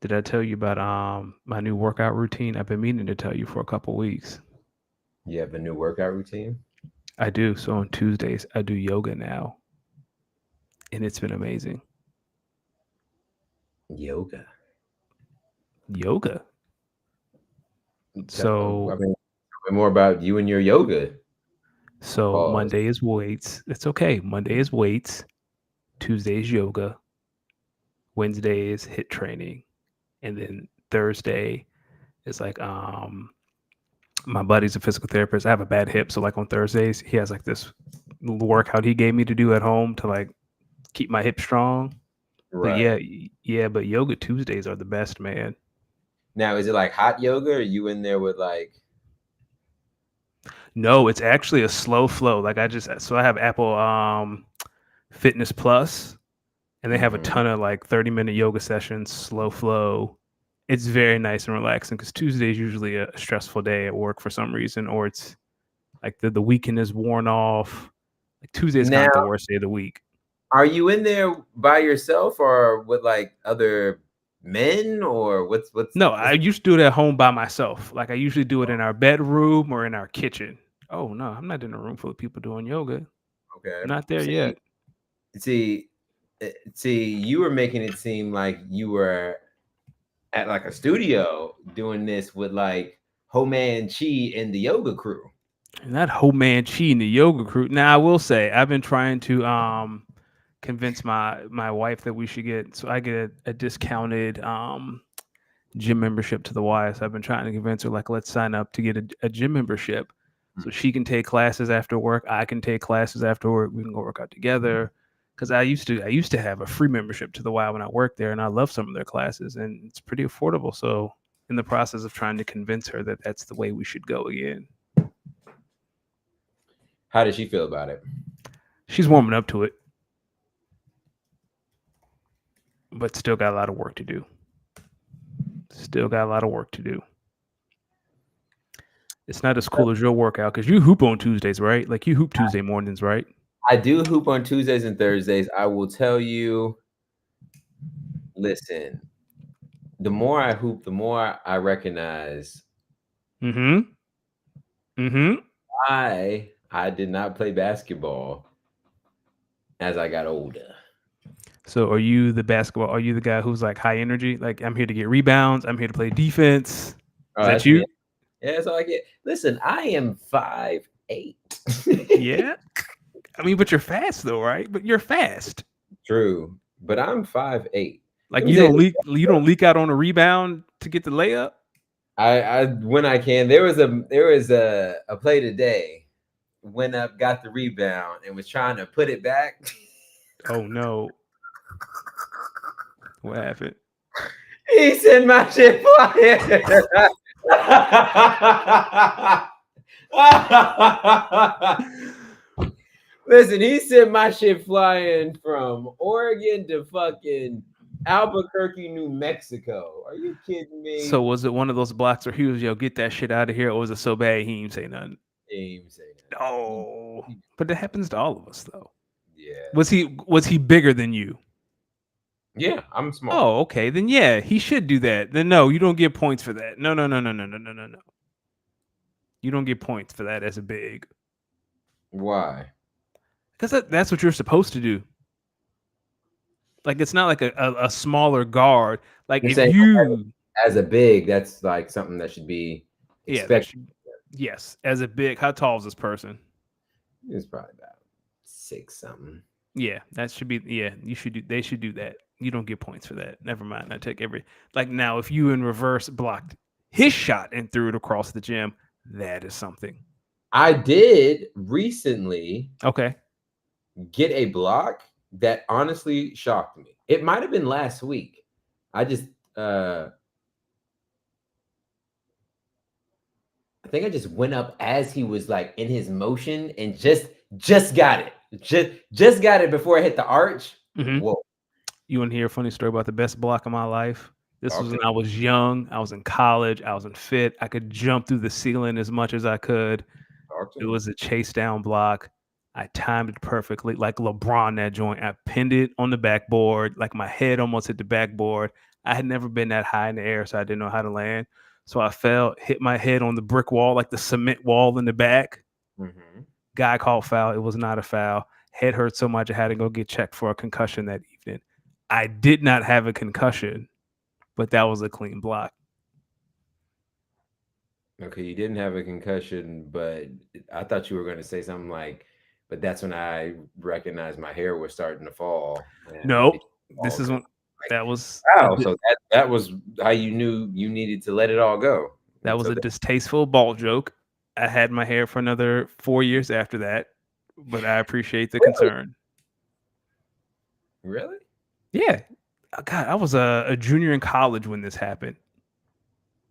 Did I tell you about my new workout routine? I've been meaning to tell you for a couple weeks. You have a new workout routine? I do. So on Tuesdays, I do yoga now, and it's been amazing. Yoga. Yoga. I So mean, tell me more about you and your yoga. so Pause. Monday is weights. It's okay. Monday is weights. Tuesday is yoga. Wednesday is hit training, and then Thursday is like my buddy's a physical therapist. I have a bad hip, so like on Thursdays, he has like this workout he gave me to do at home to like keep my hip strong. But Right. yeah, yeah, but yoga Tuesdays are the best, man. Now, is it like hot yoga? Or are you in there with like, No, it's actually a slow flow. Like I have Apple Fitness Plus, and they have a hmm ton of like 30-minute yoga sessions, slow flow. It's very nice and relaxing because Tuesday is usually a stressful day at work for some reason, or it's like the weekend is worn off. Like Tuesday is kind of now, like the worst day of the week. are you in there by yourself or with like other men or No, I what's used to do it at home by myself. Like I usually do it in our bedroom or in our kitchen. Oh no, I'm not in a room full of people doing yoga. okay? Not there See, yet. see, see, you were making it seem like you were at like a studio doing this with like Ho Man Chi and the yoga crew. And that whole man cheating the yoga crew. Now I will say I've been trying to convince my wife that we should get so I get a discounted gym membership to the Y. So I've been trying to convince her like let's sign up to get a gym membership so she can take classes after work. I can take classes after work. We can go work out together. Because I used to have a free membership to the Y when I worked there, and I love some of their classes, and it's pretty affordable. So in the process of trying to convince her that that's the way we should go again, How did she feel about it? she's warming up to it, but still got a lot of work to do. Still got a lot of work to do. It's not as cool as your workout because you hoop on Tuesdays, right? Like you hoop Tuesday mornings, right? I do hoop on Tuesdays and Thursdays. I will tell you, listen, the more I hoop, the more I recognize Mm-hmm. Mm-hmm. I did not play basketball as I got older. So are you the basketball? Are you the guy who's like high energy? Like I'm here to get rebounds. I'm here to play defense. Oh, Is that that's me. you? Yeah, that's all I get. Listen, I am 5'8". Yeah. I mean, but you're fast though, right? But you're fast. True, but I'm 5'8". Let Like me you tell you, don't leak. You don't leak out on a rebound to get the layup. I when I can. There was a play today. Went up, got the rebound, and was trying to put it back. Oh no! What happened? He sent my shit flying. Listen, he sent my shit flying from Oregon to fucking Albuquerque, New Mexico. Are you kidding So me? was it one of those blocks where he was, yo, get that shit out of here, or was it so bad he didn't say nothing? He didn't even say that. Oh, but that happens to all of us though. Yeah. Was he bigger than you? Yeah, I'm small. Oh, okay. Then yeah, he should do that. Then no, you don't get points for that. No, no, no, no, no, no, no, no, no. You don't get points for that as a big Why? because that's what you're supposed to do. Like it's not like a smaller guard. Like You're if saying you as a big, that's like something that should be yeah, that expected. should yes, as a big. How tall is this person? It's probably about 6 something. Yeah, that should be yeah. You should do. They should do that. You don't get points for that. Never mind. I take every like now. If you in reverse blocked his shot and threw it across the gym, that is something. I did recently Okay. get a block that honestly shocked me. It might have been last week. I just uh I think I just went up as he was like in his motion and just got it. Just got it before I hit the arch. Mm-hmm. Whoa. You want to hear a funny story about the best block of my life? This Talk was to when I was young. I was in college. I was in fit. I could jump through the ceiling as much as I could. talk to It me. was a chase down block. I timed it perfectly, like LeBron that joint. I pinned it on the backboard, like my head almost hit the backboard. I had never been that high in the air, so I didn't know how to land. So I fell, hit my head on the brick wall, like the cement wall in the back. Mm-hmm. Guy called foul. It was not a foul. Head hurt so much I had to go get checked for a concussion that evening. I did not have a concussion, but that was a clean block. Okay, you didn't have a concussion, but I thought you were going to say something like, "But that's when I recognized my hair was starting to fall, and I Nope. needed to This fall." is 'Cause when like, that was wow, so that was how you knew you needed to let it all go, that and was so a that distasteful ball joke. I had my hair for another 4 years after that, but I appreciate the really, concern. really, Yeah. God, I was a junior in college when this happened.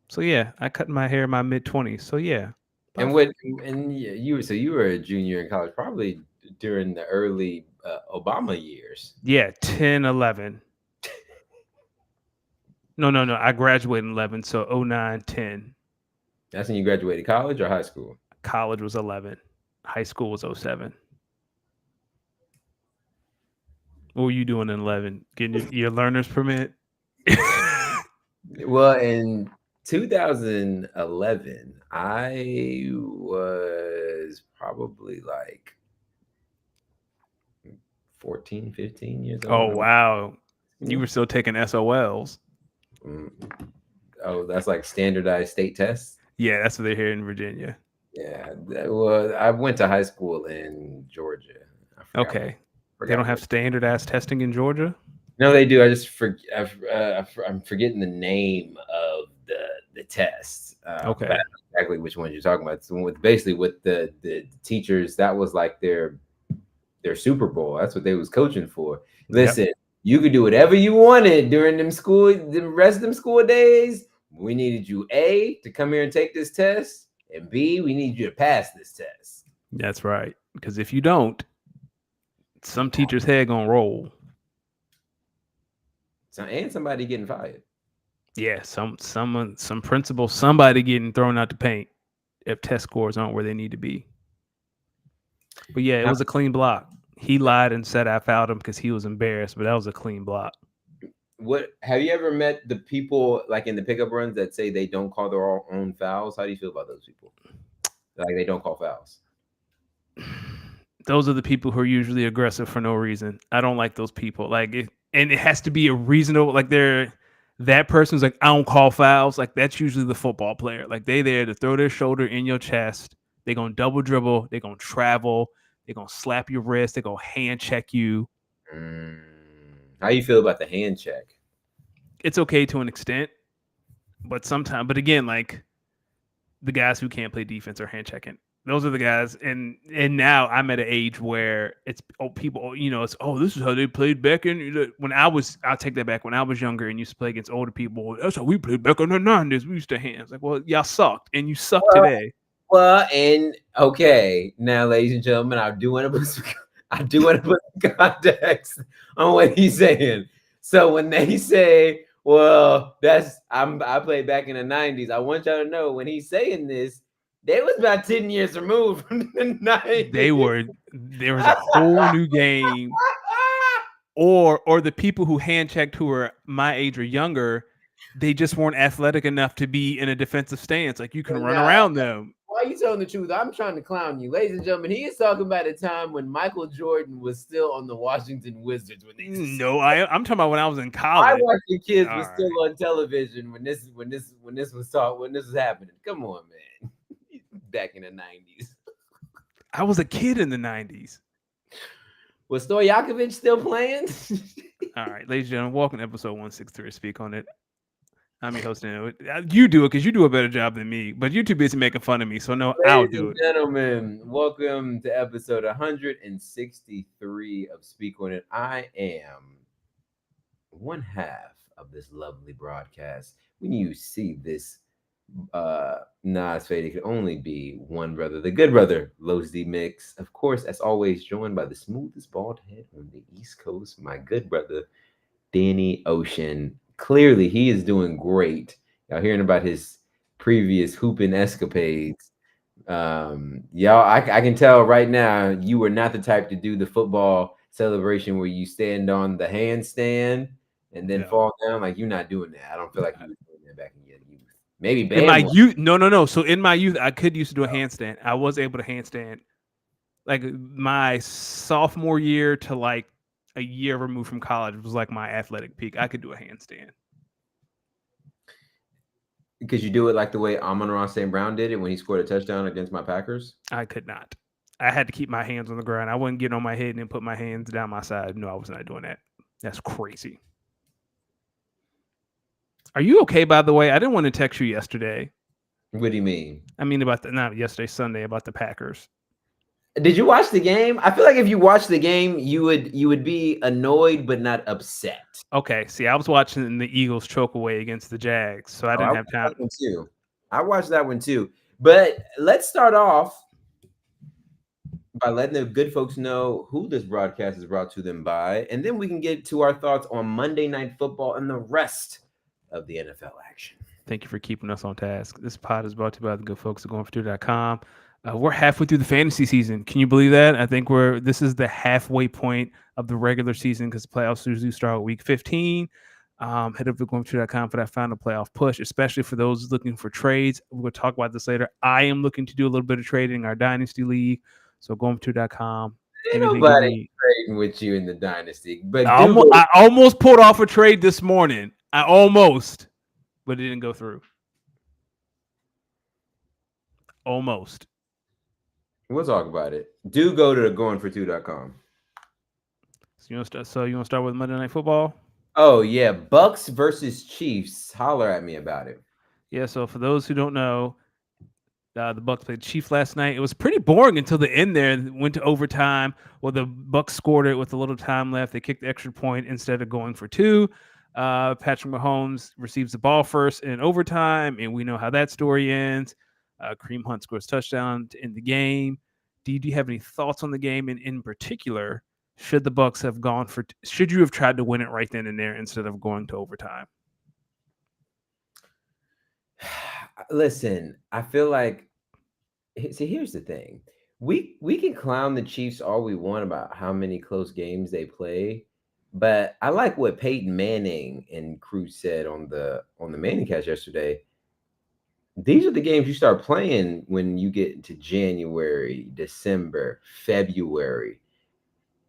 So yeah, I cut my hair in my mid 20s. So yeah, and about what, and you were a junior in college, probably during the early Obama years. yeah, 10, 11. No, no, no. I graduated in 11, so 09, 10. That's when you graduated college or high school. College was 11. High school was 07. What were you doing in 11? Getting your learner's permit? Well, in 2011, I was probably like 14, 15 years Oh, old. I went wow. to You were school. still taking SOLs. Mm. Oh, that's like standardized state tests. Yeah, that's what they're here in Virginia. Yeah. Well, I went to high school in Georgia. I Okay. They don't forgot have what. standardized testing in Georgia? No, they do. I just I'm forgetting the name of the test, but I Okay. know exactly which ones you're talking about. It's the one with basically with the teachers. That was like their Super Bowl. That's what they was coaching for. Yep. Listen, you could do whatever you wanted during the rest of them school days. We needed you A to come here and take this test, and B, we need you to pass this test. That's right. Because if you don't, some teacher's head gonna roll. So and somebody getting fired. Yeah, some principal, somebody getting thrown out the paint if test scores aren't where they need to be. But yeah, it Now, was a clean block. He lied and said I fouled him because he was embarrassed, but that was a clean block. what have you ever met the people like in the pickup runs that say they don't call their own fouls? How do you feel about those people? Like they don't call fouls. Those are the people who are usually aggressive for no reason. I don't like those people. And it has to be a reasonable. Like they're that person's like I don't call fouls. Like that's usually the football player. Like they there to throw their shoulder in your chest. They're gonna double dribble. They're gonna travel. They're gonna slap your wrist. They're gonna hand check you. Mm. How you feel about the hand check? It's okay to an extent, but sometimes. But again, like the guys who can't play defense are hand checking. Those are the guys, and now I'm at an age where it's people, it's this is how they played back in when I was. I'll take that back. When I was younger and used to play against older people, that's how we played back in the '90s. We used to hands like, well, y'all sucked, and you suck Well, today. well, and okay, now, ladies and gentlemen, I do want to put I do want to put some context on what he's saying. So when they say, "Well, I played back in the '90s," I want y'all to know when he's saying this, they was about 10 years removed from the They '90s. were there was a whole new game, or the people who hand checked who were my age or younger, they just weren't athletic enough to be in a defensive stance. Like you can run Nah, around them. why are you telling the truth? I'm trying to clown you. Ladies and gentlemen, he is talking about a time when Michael Jordan was still on the Washington Wizards when they No, I'm talking about when I was in I college. watching kids All was still right. on television when this was happening. Come on, man. Back in the 90s. I was a kid in the 90s. Was Stojakovic still playing? All right, ladies and gentlemen, welcome to episode 163. Speak on it. I'm your host. You do it because you do a better job than me, but you're too busy making fun of me. So, no, I'll Ladies do and it. gentlemen, welcome to episode 163 of Speak on It. I am one half of this lovely broadcast. When you see this Nas Fade, it can only be one brother, the good brother, Los D Mix. Of course, as always, joined by the smoothest bald head on the East Coast, my good brother, Danny Ocean. Clearly, he is doing great. Y'all hearing about his previous hooping escapades. Y'all, I can tell right now you were not the type to do the football celebration where you stand on the handstand and then Yeah. fall down. Like, you're not doing that. I don't feel like you were doing that back in your youth. Maybe In my Bam was. youth, no. So in my youth, I could used to do a handstand. I was able to handstand like my sophomore year to like a year removed from college was like my athletic peak. I could do a handstand. Because you do it like the way Amon-Ra St. Brown did it when he scored a touchdown against my Packers. I could not. I had to keep my hands on the ground. I wouldn't get on my head and then put my hands down my side. No, I was not doing that. That's crazy. Are you okay, by the way? I didn't want to text you yesterday. What do you mean? I mean, about not yesterday, Sunday, about the Packers. Did you watch the game? I feel like if you watched the game, you would be annoyed but not upset. Okay, see, I was watching the Eagles choke away against the Jags, so I didn't have time. That one too. I watched that one too. But let's start off by letting the good folks know who this broadcast is brought to them by, and then we can get to our thoughts on Monday Night Football and the rest of the NFL action. Thank you for keeping us on task. This pod is brought to you by the good folks at goingfor2.com. We're halfway through the fantasy season. Can you believe that? I think this is the halfway point of the regular season because the playoffs usually start week 15. Head over to goingfor2.com for that final playoff push, especially for those looking for trades. We'll talk about this later. I am looking to do a little bit of trading in our Dynasty League. So goingfor2.com. Ain't nobody trading with you in the Dynasty. But I almost pulled off a trade this morning. But it didn't go through. Almost. We'll talk about it. Do go to goingfor2.com. So you want to start with Monday Night Football? Oh yeah, Bucks versus Chiefs. Holler at me about it. Yeah. So for those who don't know, the Bucks played Chiefs last night. It was pretty boring until the end there. It went to overtime. Well, the Bucks scored it with a little time left. They kicked the extra point instead of going for two. Patrick Mahomes receives the ball first in overtime, and we know how that story ends. Kareem Hunt scores touchdown to end the game. Do you have any thoughts on the game? And in particular, should the Bucks have gone for? Should you have tried to win it right then and there instead of going to overtime? Listen, I feel like. See, here's the thing. We can clown the Chiefs all we want about how many close games they play, but I like what Peyton Manning and crew said on the Manning cast yesterday. These are the games you start playing when you get into January, December, February.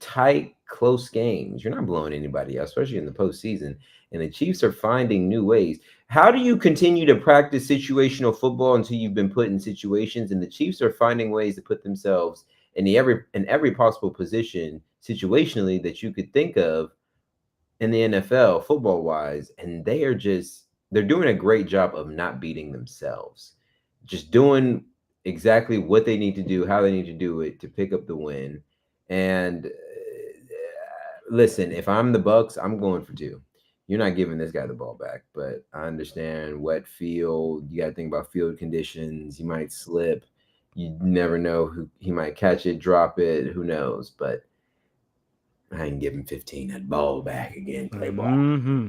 Tight, close games. You're not blowing anybody out, especially in the postseason. And the Chiefs are finding new ways. How do you continue to practice situational football until you've been put in situations? And the Chiefs are finding ways to put themselves in every possible position situationally that you could think of in the NFL football wise. And they're doing a great job of not beating themselves, just doing exactly what they need to do, how they need to do it to pick up the win. And listen, if I'm the Bucks, I'm going for two. You're not giving this guy the ball back, but I understand wet field. You got to think about field conditions. He might slip. You never know who he might catch it, drop it. Who knows? But I ain't giving 15 that ball back again. Play ball. Mm-hmm.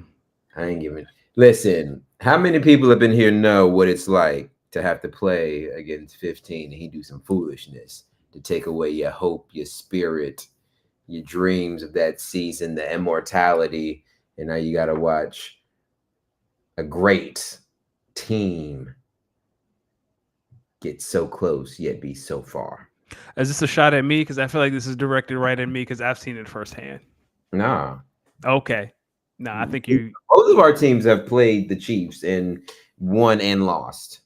I ain't giving. Listen, how many people up in here know what it's like to have to play against 15 and he do some foolishness to take away your hope, your spirit, your dreams of that season, the immortality, and now you got to watch a great team get so close yet be so far. Is this a shot at me? Because I feel like this is directed right at me because I've seen it firsthand. Nah. Okay. Nah, I think both of our teams have played the Chiefs and won and lost.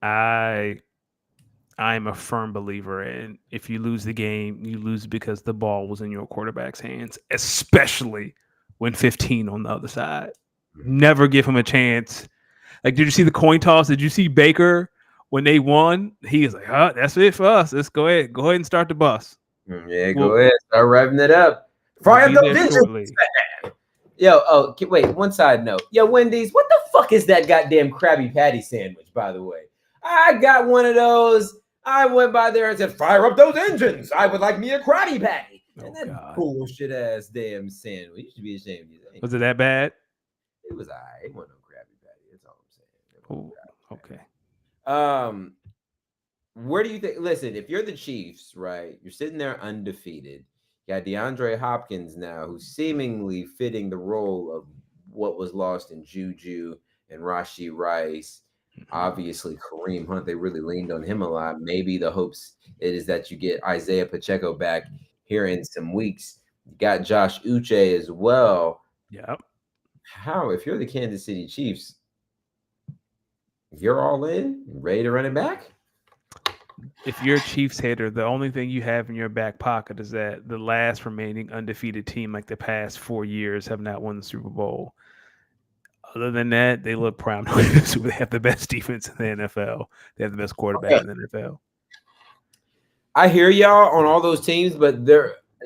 I'm a firm believer in if you lose the game, you lose because the ball was in your quarterback's hands, especially when 15 on the other side. Never give him a chance. Like, did you see the coin toss? Did you see Baker when they won? He was like, that's it for us. Let's go ahead and start the bus. Yeah, go ahead. Start revving it up. Fire up the engines. Yo, wait, one side note. Yo, Wendy's, what the fuck is that goddamn Krabby Patty sandwich, by the way? I got one of those. I went by there and said, fire up those engines. I would like me a Krabby Patty. And that bullshit ass damn sandwich. You should be ashamed of you. Was it that bad? It was all right. It wasn't no Krabby Patty. That's all I'm saying. Okay. Where do you think? Listen, if you're the Chiefs, right? You're sitting there undefeated. got DeAndre Hopkins now, who's seemingly fitting the role of what was lost in Juju and Rashee Rice. Obviously, Kareem Hunt, they really leaned on him a lot. Maybe the hopes it is that you get Isaiah Pacheco back here in some weeks. You got Josh Uche as well. Yep. How, if you're the Kansas City Chiefs, you're all in, ready to run it back? If you're a Chiefs hater, the only thing you have in your back pocket is that the last remaining undefeated team, like the past 4 years, have not won the Super Bowl. Other than that, they look prime to win the Super. They have the best defense in the NFL. They have the best quarterback in the NFL. I hear y'all on all those teams, but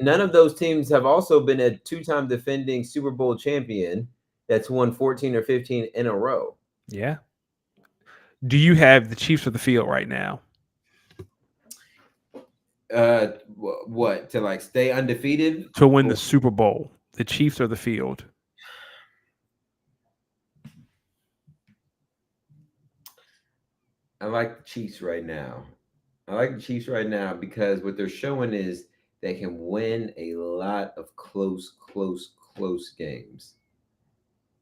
none of those teams have also been a two-time defending Super Bowl champion that's won 14 or 15 in a row. Yeah. Do you have the Chiefs for the field right now? What, to like stay undefeated? To win the Super Bowl. The Chiefs are the field. I like the Chiefs right now. I like the Chiefs right now because what they're showing is they can win a lot of close games.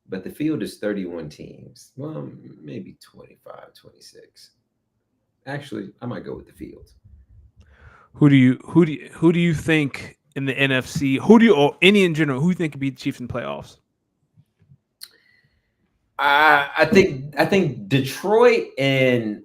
But the field is 31 teams. Well, maybe 25, 26. Actually, I might go with the field. Who do you think in the NFC? Who do you, or any in general, who do you think could beat the Chiefs in playoffs? I think Detroit and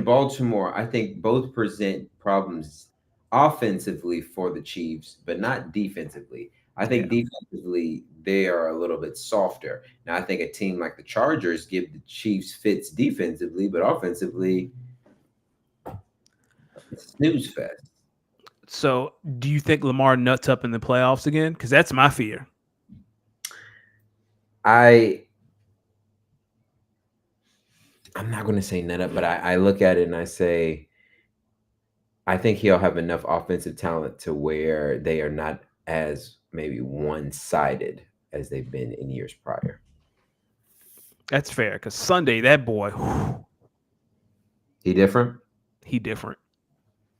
Baltimore, I think both present problems offensively for the Chiefs, but not defensively. I think defensively they are a little bit softer. Now I think a team like the Chargers give the Chiefs fits defensively, but offensively, it's snooze fest. So, do you think Lamar nuts up in the playoffs again? Because that's my fear. I'm not going to say nut up, but I look at it and I say, I think he'll have enough offensive talent to where they are not as maybe one-sided as they've been in years prior. That's fair, because Sunday, that boy, he different. He different.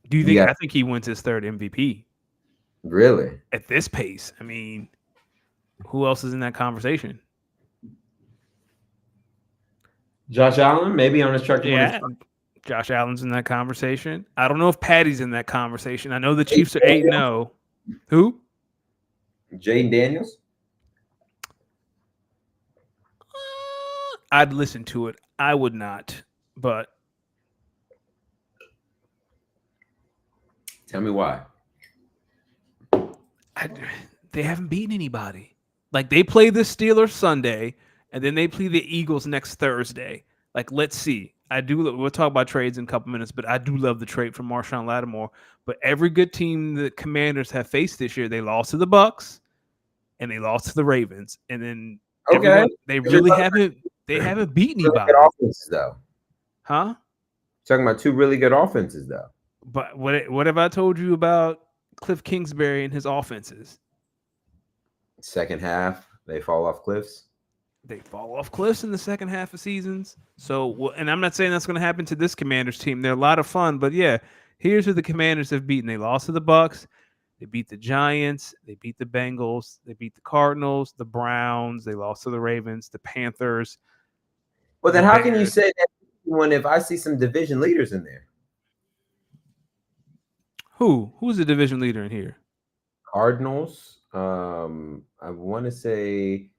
Do you think? I think he wins his third MVP. Really? At this pace, I mean, who else is in that conversation? Josh Allen, maybe on his track. Yeah, Josh Allen's in that conversation. I don't know if Patty's in that conversation. I know the Chiefs are 8-0. Who? Jaden Daniels. I'd listen to it. I would not, but tell me why. They haven't beaten anybody. Like, they play the Steelers Sunday, and then they play the Eagles next Thursday. Like, let's see. We'll talk about trades in a couple minutes, but I do love the trade from Marshawn Lattimore. But every good team the Commanders have faced this year, they lost to the Bucks and they lost to the Ravens. And then they really haven't beaten anybody. Good offenses, though. Huh? Talking about two really good offenses, though. But what have I told you about Cliff Kingsbury and his offenses? Second half, they fall off cliffs. They fall off cliffs in the second half of seasons. So, and I'm not saying that's going to happen to this Commanders team. They're a lot of fun, but yeah, here's who the Commanders have beaten. They lost to the Bucks. They beat the Giants. They beat the Bengals. They beat the Cardinals, the Browns. They lost to the Ravens, the Panthers. Well, then how can you say that when if I see some division leaders in there? Who's the division leader in here? Cardinals. I want to say,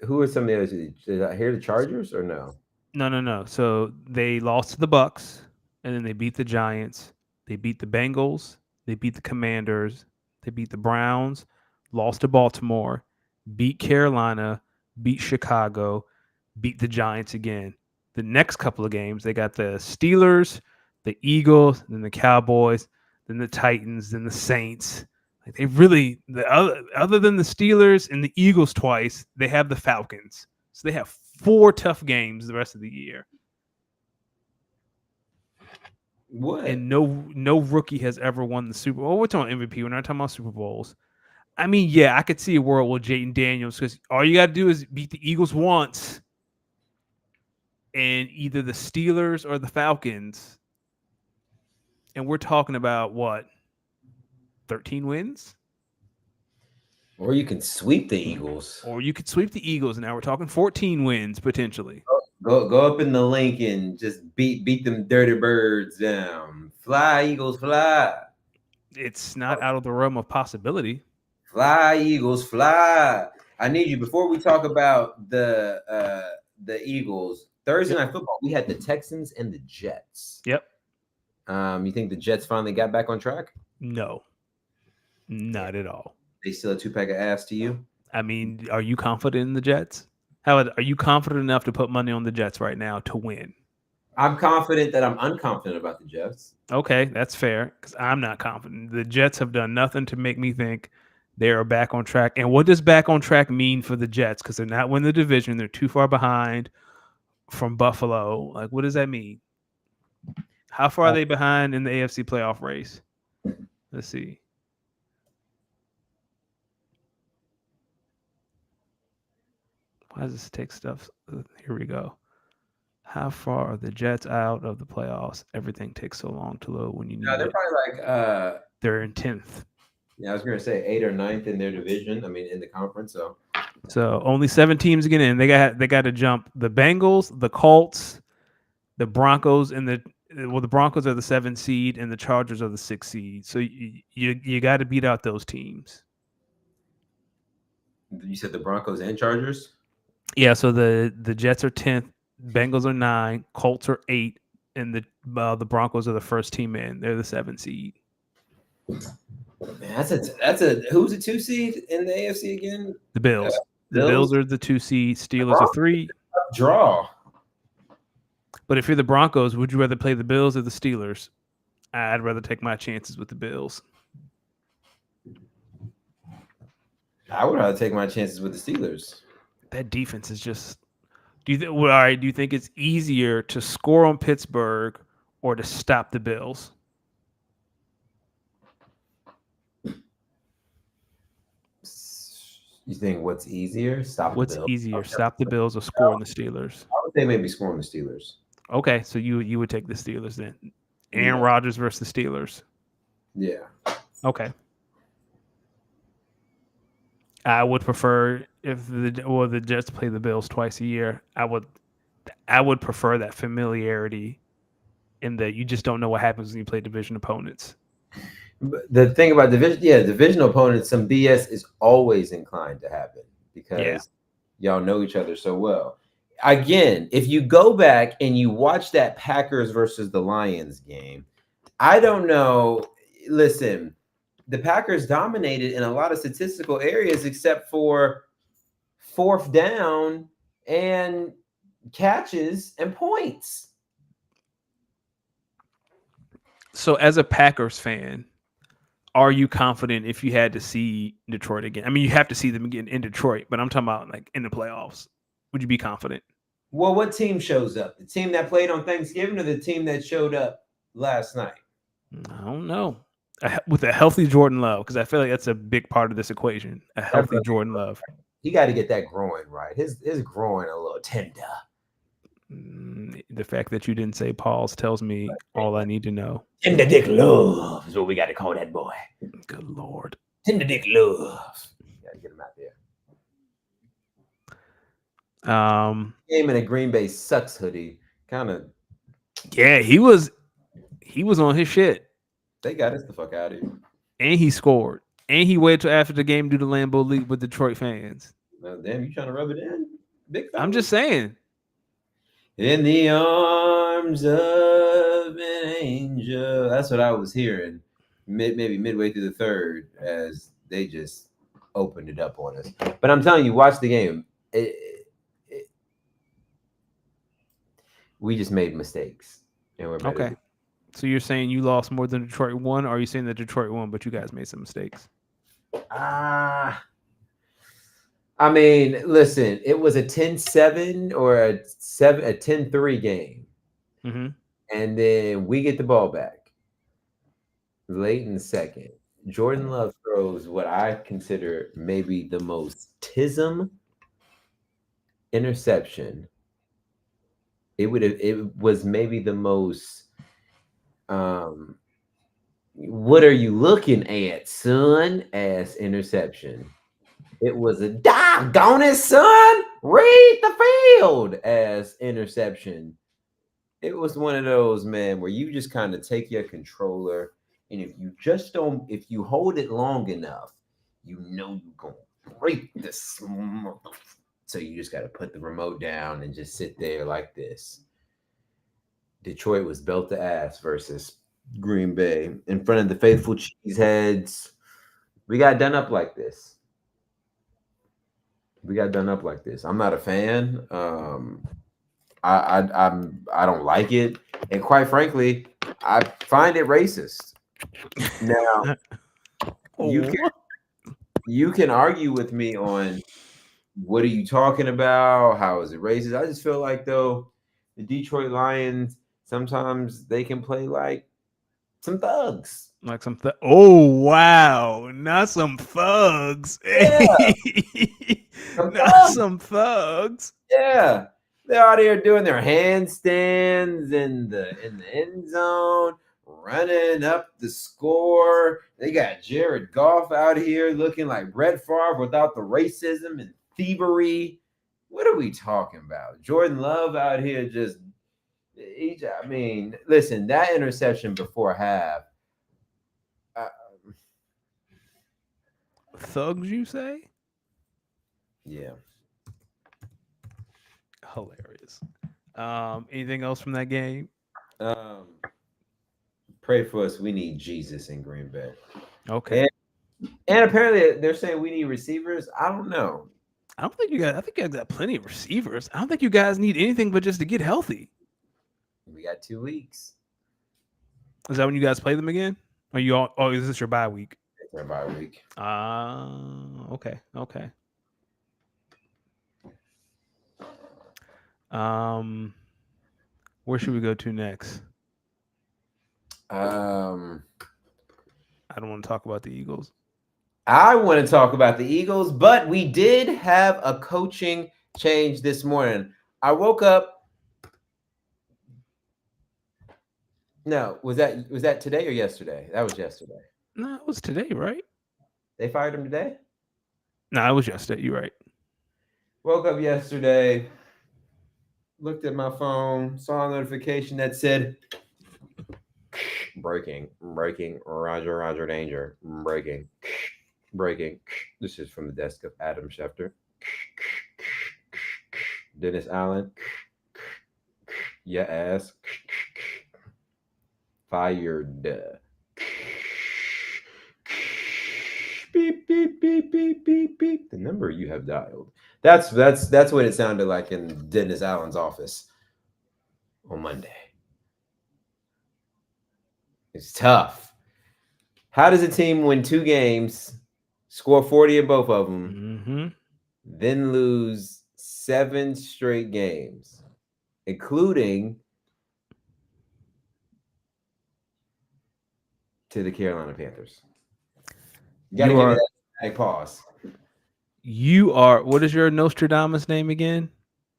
who are some of the others? Did I hear the Chargers or no? No. So they lost to the Bucks, and then they beat the Giants. They beat the Bengals. They beat the Commanders. They beat the Browns. Lost to Baltimore. Beat Carolina. Beat Chicago. Beat the Giants again. The next couple of games, they got the Steelers, the Eagles, then the Cowboys, then the Titans, then the Saints. Like, they really, other than the Steelers and the Eagles twice, they have the Falcons. So they have 4 tough games the rest of the year. What? And no rookie has ever won the Super Bowl. We're talking MVP. We're not talking about Super Bowls. I mean, yeah, I could see a world with Jaden Daniels, because all you got to do is beat the Eagles once and either the Steelers or the Falcons. And we're talking about what? 13 wins. Or you can sweep the Eagles. Or you could sweep the Eagles. Now we're talking 14 wins potentially. Go up in the Lincoln, just beat them dirty birds down. Fly, Eagles, fly. It's not out of the realm of possibility. Fly, Eagles, fly. I need you before we talk about the Eagles. Thursday night football, we had the Texans and the Jets. Yep. You think the Jets finally got back on track? No, not at all. They still a 2-pack of ass to you? I mean, are you confident in the Jets? Are you confident enough to put money on the Jets right now to win? I'm confident that I'm unconfident about the Jets. Okay, that's fair because I'm not confident. The Jets have done nothing to make me think they are back on track. And what does back on track mean for the Jets? Because they're not winning the division. They're too far behind from Buffalo. Like, what does that mean? How far are they behind in the AFC playoff race? Let's see. Why does this take stuff? Here we go. How far are the Jets out of the playoffs? Everything takes so long to load when you need they're it. probably like They're in 10th. Yeah, I was gonna say 8th or 9th in their division. I mean, in the conference. So only 7 teams get in. They got to jump the Bengals, the Colts, the Broncos, and the Broncos are the 7th seed, and the Chargers are the 6th seed. So you got to beat out those teams. You said the Broncos and Chargers? Yeah. So the Jets are 10th, Bengals are 9, Colts are 8, and the Broncos are the first team in. They're the 7th seed. Man, that's a who's the 2 seed in the AFC again? The Bills. The Bills are the 2 seed. Steelers are 3. Draw. But if you're the Broncos, would you rather play the Bills or the Steelers? I'd rather take my chances with the Bills. I would rather take my chances with the Steelers. That defense is just. Do you think it's easier to score on Pittsburgh or to stop the Bills? You think what's easier? What's easier, stop the Bills or score on the Steelers? I would say maybe scoring the Steelers. Okay, so you would take the Steelers then. Aaron Rodgers versus the Steelers. Yeah. Okay. I would prefer if the Jets play the Bills twice a year. I would prefer that familiarity in that you just don't know what happens when you play division opponents. The thing about divisional opponents, some BS is always inclined to happen because y'all know each other so well. Again, if you go back and you watch that Packers versus the Lions game, I don't know. Listen, the Packers dominated in a lot of statistical areas except for 4th down and catches and points. So as a Packers fan, are you confident if you had to see Detroit again? I mean, you have to see them again in Detroit, but I'm talking about like in the playoffs. Would you be confident? Well, what team shows up? The team that played on Thanksgiving or the team that showed up last night? I don't know. With a healthy Jordan Love, because I feel like that's a big part of this equation. A healthy Jordan Love. He got to get that groin right. His groin a little tender. The fact that you didn't say pause tells me all I need to know. Tender Dick Love is what we got to call that boy. Good Lord. Tender Dick Love. Got to get him out there. Game in a Green Bay sucks hoodie. Kind of. Yeah, he was on his shit. They got us the fuck out of here. And he scored. And he waited till after the game to do the Lambeau Leap with Detroit fans. Well, damn, you trying to rub it in? Big fella. I'm just saying. In the arms of an angel. That's what I was hearing. Maybe midway through the third as they just opened it up on us. But I'm telling you, watch the game. We just made mistakes. And we're better. Okay. So you're saying you lost more than Detroit won, or are you saying that Detroit won, but you guys made some mistakes? I mean, listen, it was a 10-7 or a 10-3 game. Mm-hmm. And then we get the ball back late in the second. Jordan Love throws what I consider maybe the most TISM interception. It was maybe the most What are you looking at, son? As interception. It was a doggone it, son. Read the field as interception. It was one of those, man, where you just kind of take your controller, and if you hold it long enough, you know you're going to break this. So you just got to put the remote down and just sit there like this. Detroit was belt to ass versus Green Bay in front of the faithful cheeseheads. We got done up like this. I'm not a fan. I don't like it, and quite frankly, I find it racist. Now you can argue with me on what are you talking about? How is it racist? I just feel like though the Detroit Lions sometimes they can play like some thugs. Like some oh wow, not some thugs. Yeah, some Not thugs. some thugs. Yeah, they're out here doing their handstands in the end zone, running up the score. They got Jared Goff out here looking like Brett Favre without the racism and thievery. What are we talking about? Jordan Love out here just. I mean, listen, that interception before half. Thugs, you say? Yeah. Hilarious. Anything else from that game? Pray for us. We need Jesus in Green Bay. Okay. And apparently they're saying we need receivers. I don't know. I think you guys got plenty of receivers. I don't think you guys need anything but just to get healthy. We got 2 weeks. Is that when you guys play them again? Are you all? Oh, is this your bye week? It's our bye week. Okay. Where should we go to next? I don't want to talk about the Eagles. I want to talk about the Eagles, but we did have a coaching change this morning. I woke up. No, was that today or yesterday? That was yesterday. No, it was today, right? They fired him today? No, it was yesterday. You're right. Woke up yesterday, looked at my phone, saw a notification that said breaking, Roger, danger, breaking. This is from the desk of Adam Schefter. Dennis Allen, your ass fired. Beep, beep, beep, beep, beep, beep. The number you have dialed. That's what it sounded like in Dennis Allen's office on Monday. It's tough. How does a team win 2 games, score 40 in both of them, then lose 7 straight games, including to the Carolina Panthers? You gotta give me that pause. You are. What is your Nostradamus name again?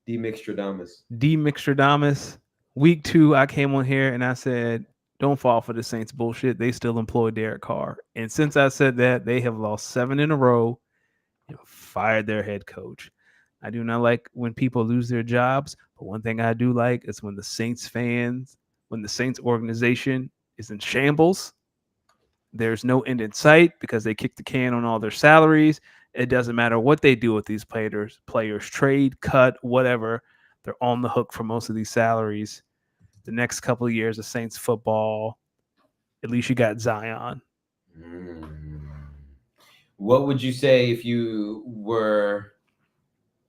Demixtradamus. Week 2, I came on here and I said, "Don't fall for the Saints bullshit. They still employ Derek Carr." And since I said that, they have lost 7 in a row and fired their head coach. I do not like when people lose their jobs, but one thing I do like is when the Saints organization is in shambles. There's no end in sight because they kick the can on all their salaries. It doesn't matter what they do with these players, trade, cut, whatever. They're on the hook for most of these salaries. The next couple of years of Saints football, at least you got Zion. What would you say if you were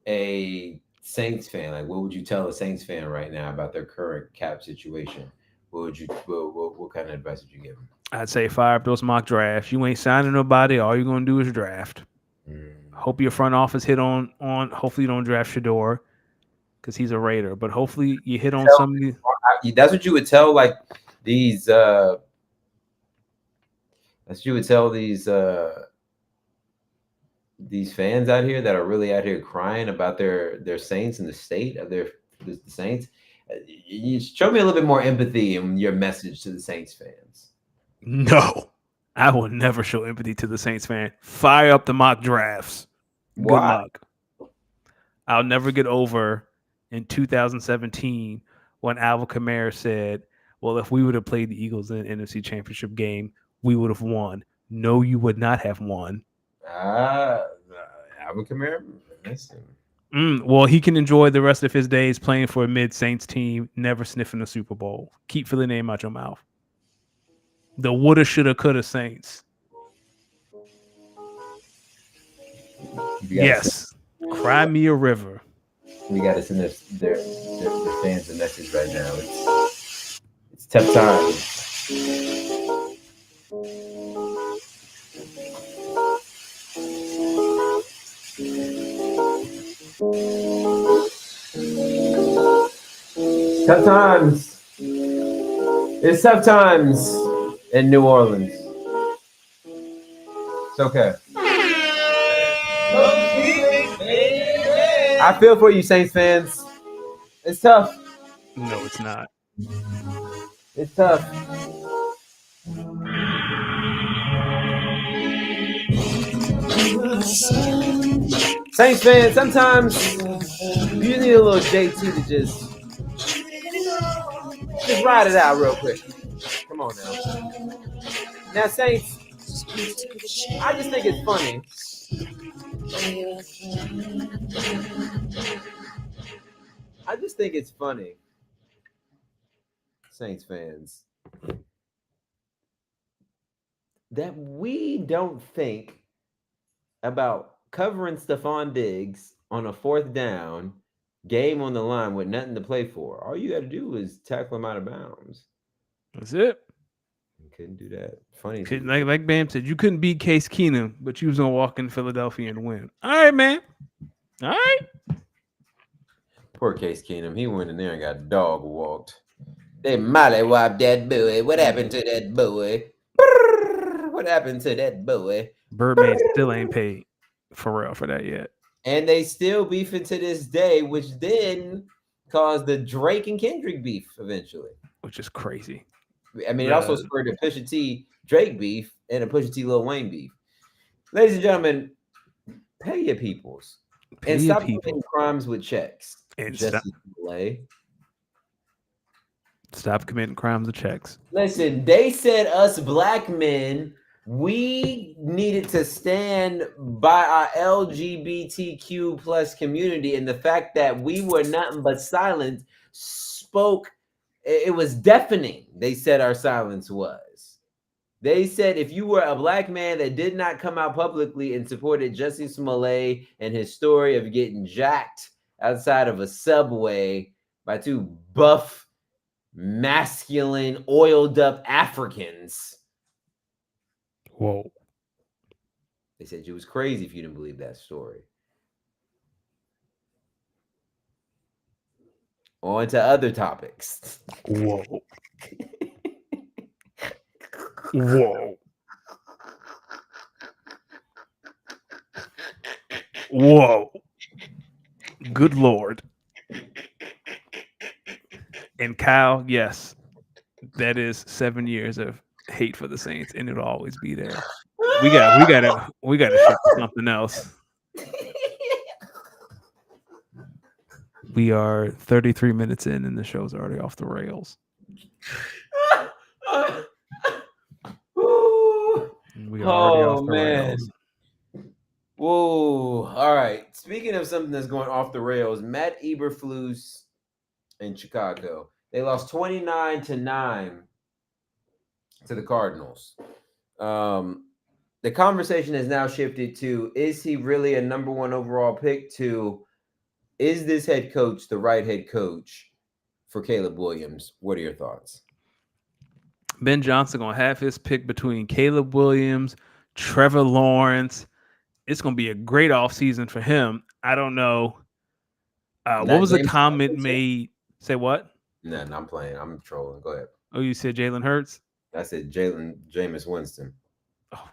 a Saints fan? Like, what would you tell a Saints fan right now about their current cap situation? What kind of advice would you give them? I'd say fire up those mock drafts. You ain't signing nobody. All you're gonna do is draft. Hope your front office hit on. Hopefully you don't draft Shador because he's a Raider. But hopefully you hit on somebody. That's what you would tell like these. That's what you would tell these fans out here that are really out here crying about their Saints and the state of the Saints. You show me a little bit more empathy in your message to the Saints fans. No, I will never show empathy to the Saints fan. Fire up the mock drafts. Good Why? luck. I'll never get over in 2017 when Alvin Kamara said, "Well, if we would have played the Eagles in an NFC Championship game, we would have won." No, you would not have won. Ah, Alvin Kamara. Listen. Well, he can enjoy the rest of his days playing for a mid Saints team, never sniffing a Super Bowl. Keep the name out your mouth. The woulda, shoulda, coulda Saints. Yes. Cry me a river. We got to send their fans a message right now. It's tough times. Tough times. It's tough times in New Orleans. It's okay. I feel for you, Saints fans. It's tough. No, it's not. It's tough. Saints fans, sometimes you need a little JT to just ride it out real quick. Come on now. Now, Saints, I just think it's funny. I just think it's funny, Saints fans, that we don't think about covering Stephon Diggs on a 4th down, game on the line with nothing to play for. All you got to do is tackle him out of bounds. That's it. You couldn't do that. Funny. Like Bam said, you couldn't beat Case Keenum, but you was going to walk in Philadelphia and win. All right, man. All right. Poor Case Keenum. He went in there and got dog walked. They mollywopped that boy. What happened to that boy? What happened to that boy? Birdman still ain't paid for real for that yet. And they still beefing to this day, which then caused the Drake and Kendrick beef eventually. Which is crazy. I mean, it also spurred a Pusha T Drake beef and a Pusha T Lil Wayne beef. Ladies and gentlemen, pay your peoples. And stop committing crimes with checks. And stop committing crimes with checks. Listen, they said us black men, we needed to stand by our LGBTQ plus community, and the fact that we were nothing but silent spoke. It was deafening. They said our silence was. They said if you were a black man that did not come out publicly and supported Jussie Smollett and his story of getting jacked outside of a subway by 2 buff, masculine, oiled up Africans. Whoa. They said you was crazy if you didn't believe that story. On to other topics. Whoa. Whoa. Whoa. Good Lord. And Kyle, yes, that is 7 years of hate for the Saints, and it'll always be there. We gotta shift to something else. We are 33 minutes in, and the show's already off the rails. We are already off the rails. Whoa. All right. Speaking of something that's going off the rails, Matt Eberflus in Chicago. They lost 29-9 to the Cardinals. The conversation has now shifted to, is he really a number 1 overall pick, to, is this head coach the right head coach for Caleb Williams? What are your thoughts? Ben Johnson going to have his pick between Caleb Williams, Trevor Lawrence. It's going to be a great offseason for him. I don't know. What was the comment made? Say what? No, I'm playing. I'm trolling. Go ahead. Oh, you said Jalen Hurts? I said Jameis Winston. Oh.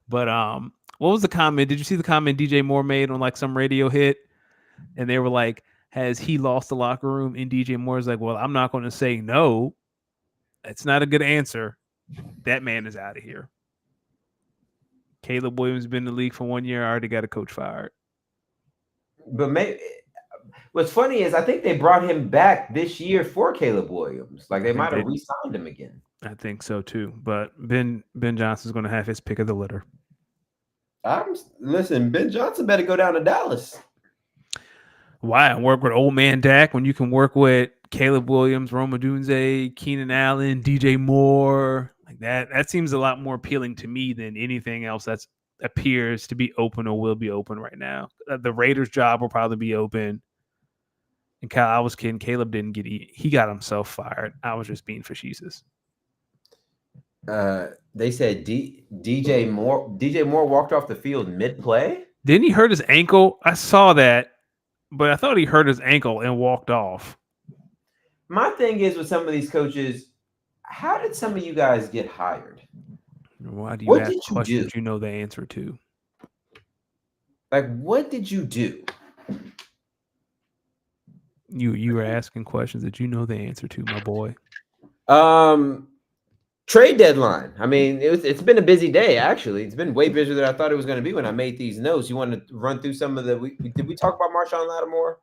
But what was the comment? Did you see the comment DJ Moore made on like some radio hit? And they were like, has he lost the locker room? And DJ Moore's like, well, I'm not going to say no. it's not a good answer. That man is out of here. Caleb Williams been in the league for 1 year. Already got a coach fired. But maybe what's funny is I think they brought him back this year for Caleb Williams. Like they might have re-signed him again. I think so too. But Ben Johnson's going to have his pick of the litter. Listen, Ben Johnson better go down to Dallas. Why work with old man Dak when you can work with Caleb Williams, Rome Odunze, Keenan Allen, DJ Moore? Like that seems a lot more appealing to me than anything else that appears to be open or will be open right now. The Raiders job will probably be open. And Kyle, I was kidding. Caleb didn't he got himself fired. I was just being facetious. They said DJ Moore walked off the field mid-play. Didn't he hurt his ankle? I saw that, but I thought he hurt his ankle and walked off. My thing is with some of these coaches, how did some of you guys get hired? Why do you ask questions you know the answer to? Like, what did you do? You were asking questions that you know the answer to, my boy. Trade deadline. I mean, it's been a busy day, actually. It's been way busier than I thought it was going to be when I made these notes. You want to run through some of did we talk about Marshawn Lattimore?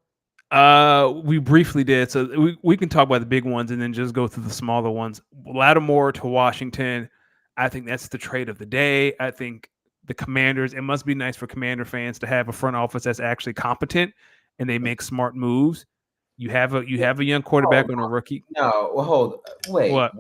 We briefly did. So we can talk about the big ones and then just go through the smaller ones. Lattimore to Washington. I think that's the trade of the day. I think the Commanders, it must be nice for Commander fans to have a front office that's actually competent and they make smart moves. You have a young quarterback on a rookie. No, well, wait. What?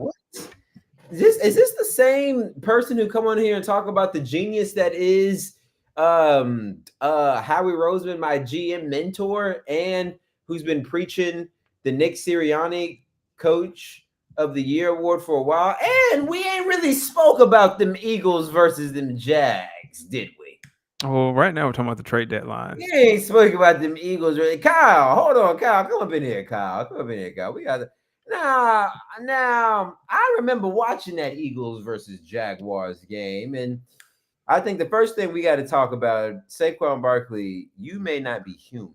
Is this the same person who come on here and talk about the genius that is Howie Roseman, my GM mentor, and who's been preaching the Nick Sirianni Coach of the Year award for a while? And we ain't really spoke about them Eagles versus them Jags, did we? Oh, right now we're talking about the trade deadline. We ain't spoke about them Eagles. Really. Kyle, hold on, Kyle. Come up in here, Kyle. We got to. Now, I remember watching that Eagles versus Jaguars game, and I think the first thing we got to talk about, Saquon Barkley, you may not be human.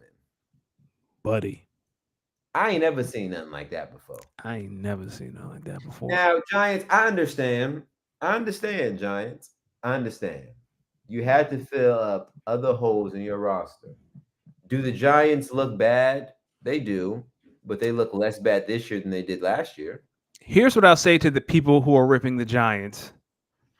Buddy. I ain't never seen nothing like that before. Now, Giants, I understand, Giants. I understand. You had to fill up other holes in your roster. Do the Giants look bad? They do. But they look less bad this year than they did last year. Here's what I'll say to the people who are ripping the Giants.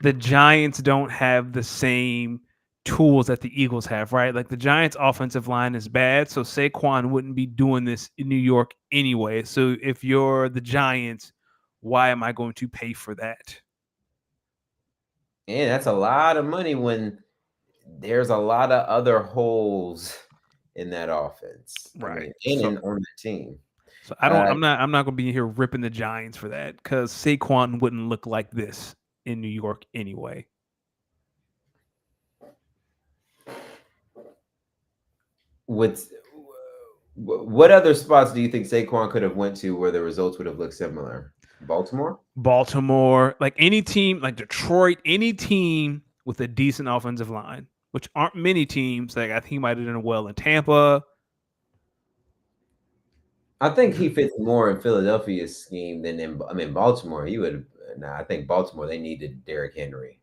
The Giants don't have the same tools that the Eagles have, right? Like the Giants' offensive line is bad, so Saquon wouldn't be doing this in New York anyway. So if you're the Giants, why am I going to pay for that? And that's a lot of money when there's a lot of other holes in that offense. Right. On the team. So I'm not going to be here ripping the Giants for that because Saquon wouldn't look like this in New York anyway. What other spots do you think Saquon could have went to where the results would have looked similar? Baltimore, like any team, like Detroit, any team with a decent offensive line, which aren't many teams. Like I think he might have done well in Tampa. I think he fits more in Philadelphia's scheme than in Baltimore. He would. I think Baltimore, they needed Derrick Henry.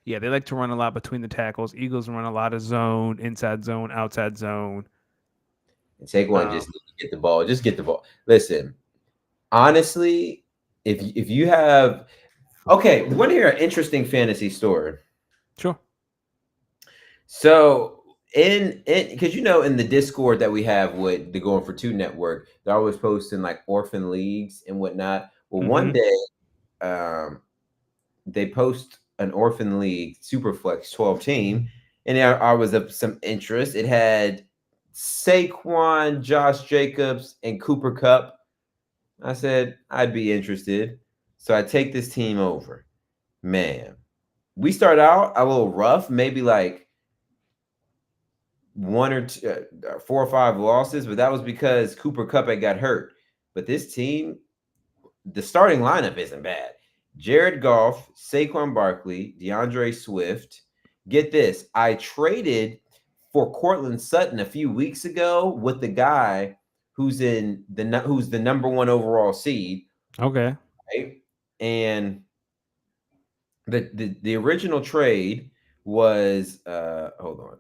Yeah, they like to run a lot between the tackles. Eagles run a lot of zone, inside zone, outside zone. And Saquon just need to get the ball. Just get the ball. Listen, honestly, if you have – okay, we want to hear an interesting fantasy story. Sure. So – because in the Discord that we have with the Going for Two network, they're always posting like orphan leagues and whatnot. Well, one day they post an orphan league Superflex 12 team, and I was of some interest. It had Saquon, Josh Jacobs, and Cooper Kupp. I said I'd be interested, so I take this team over. Man, we start out a little rough, maybe like 1 or 2, 4 or 5 losses, but that was because Cooper Kupp had got hurt. But this team, the starting lineup isn't bad. Jared Goff, Saquon Barkley, DeAndre Swift. Get this, I traded for Cortland Sutton a few weeks ago with the guy who's the number 1 overall seed. Okay. Right? and the original trade was hold on.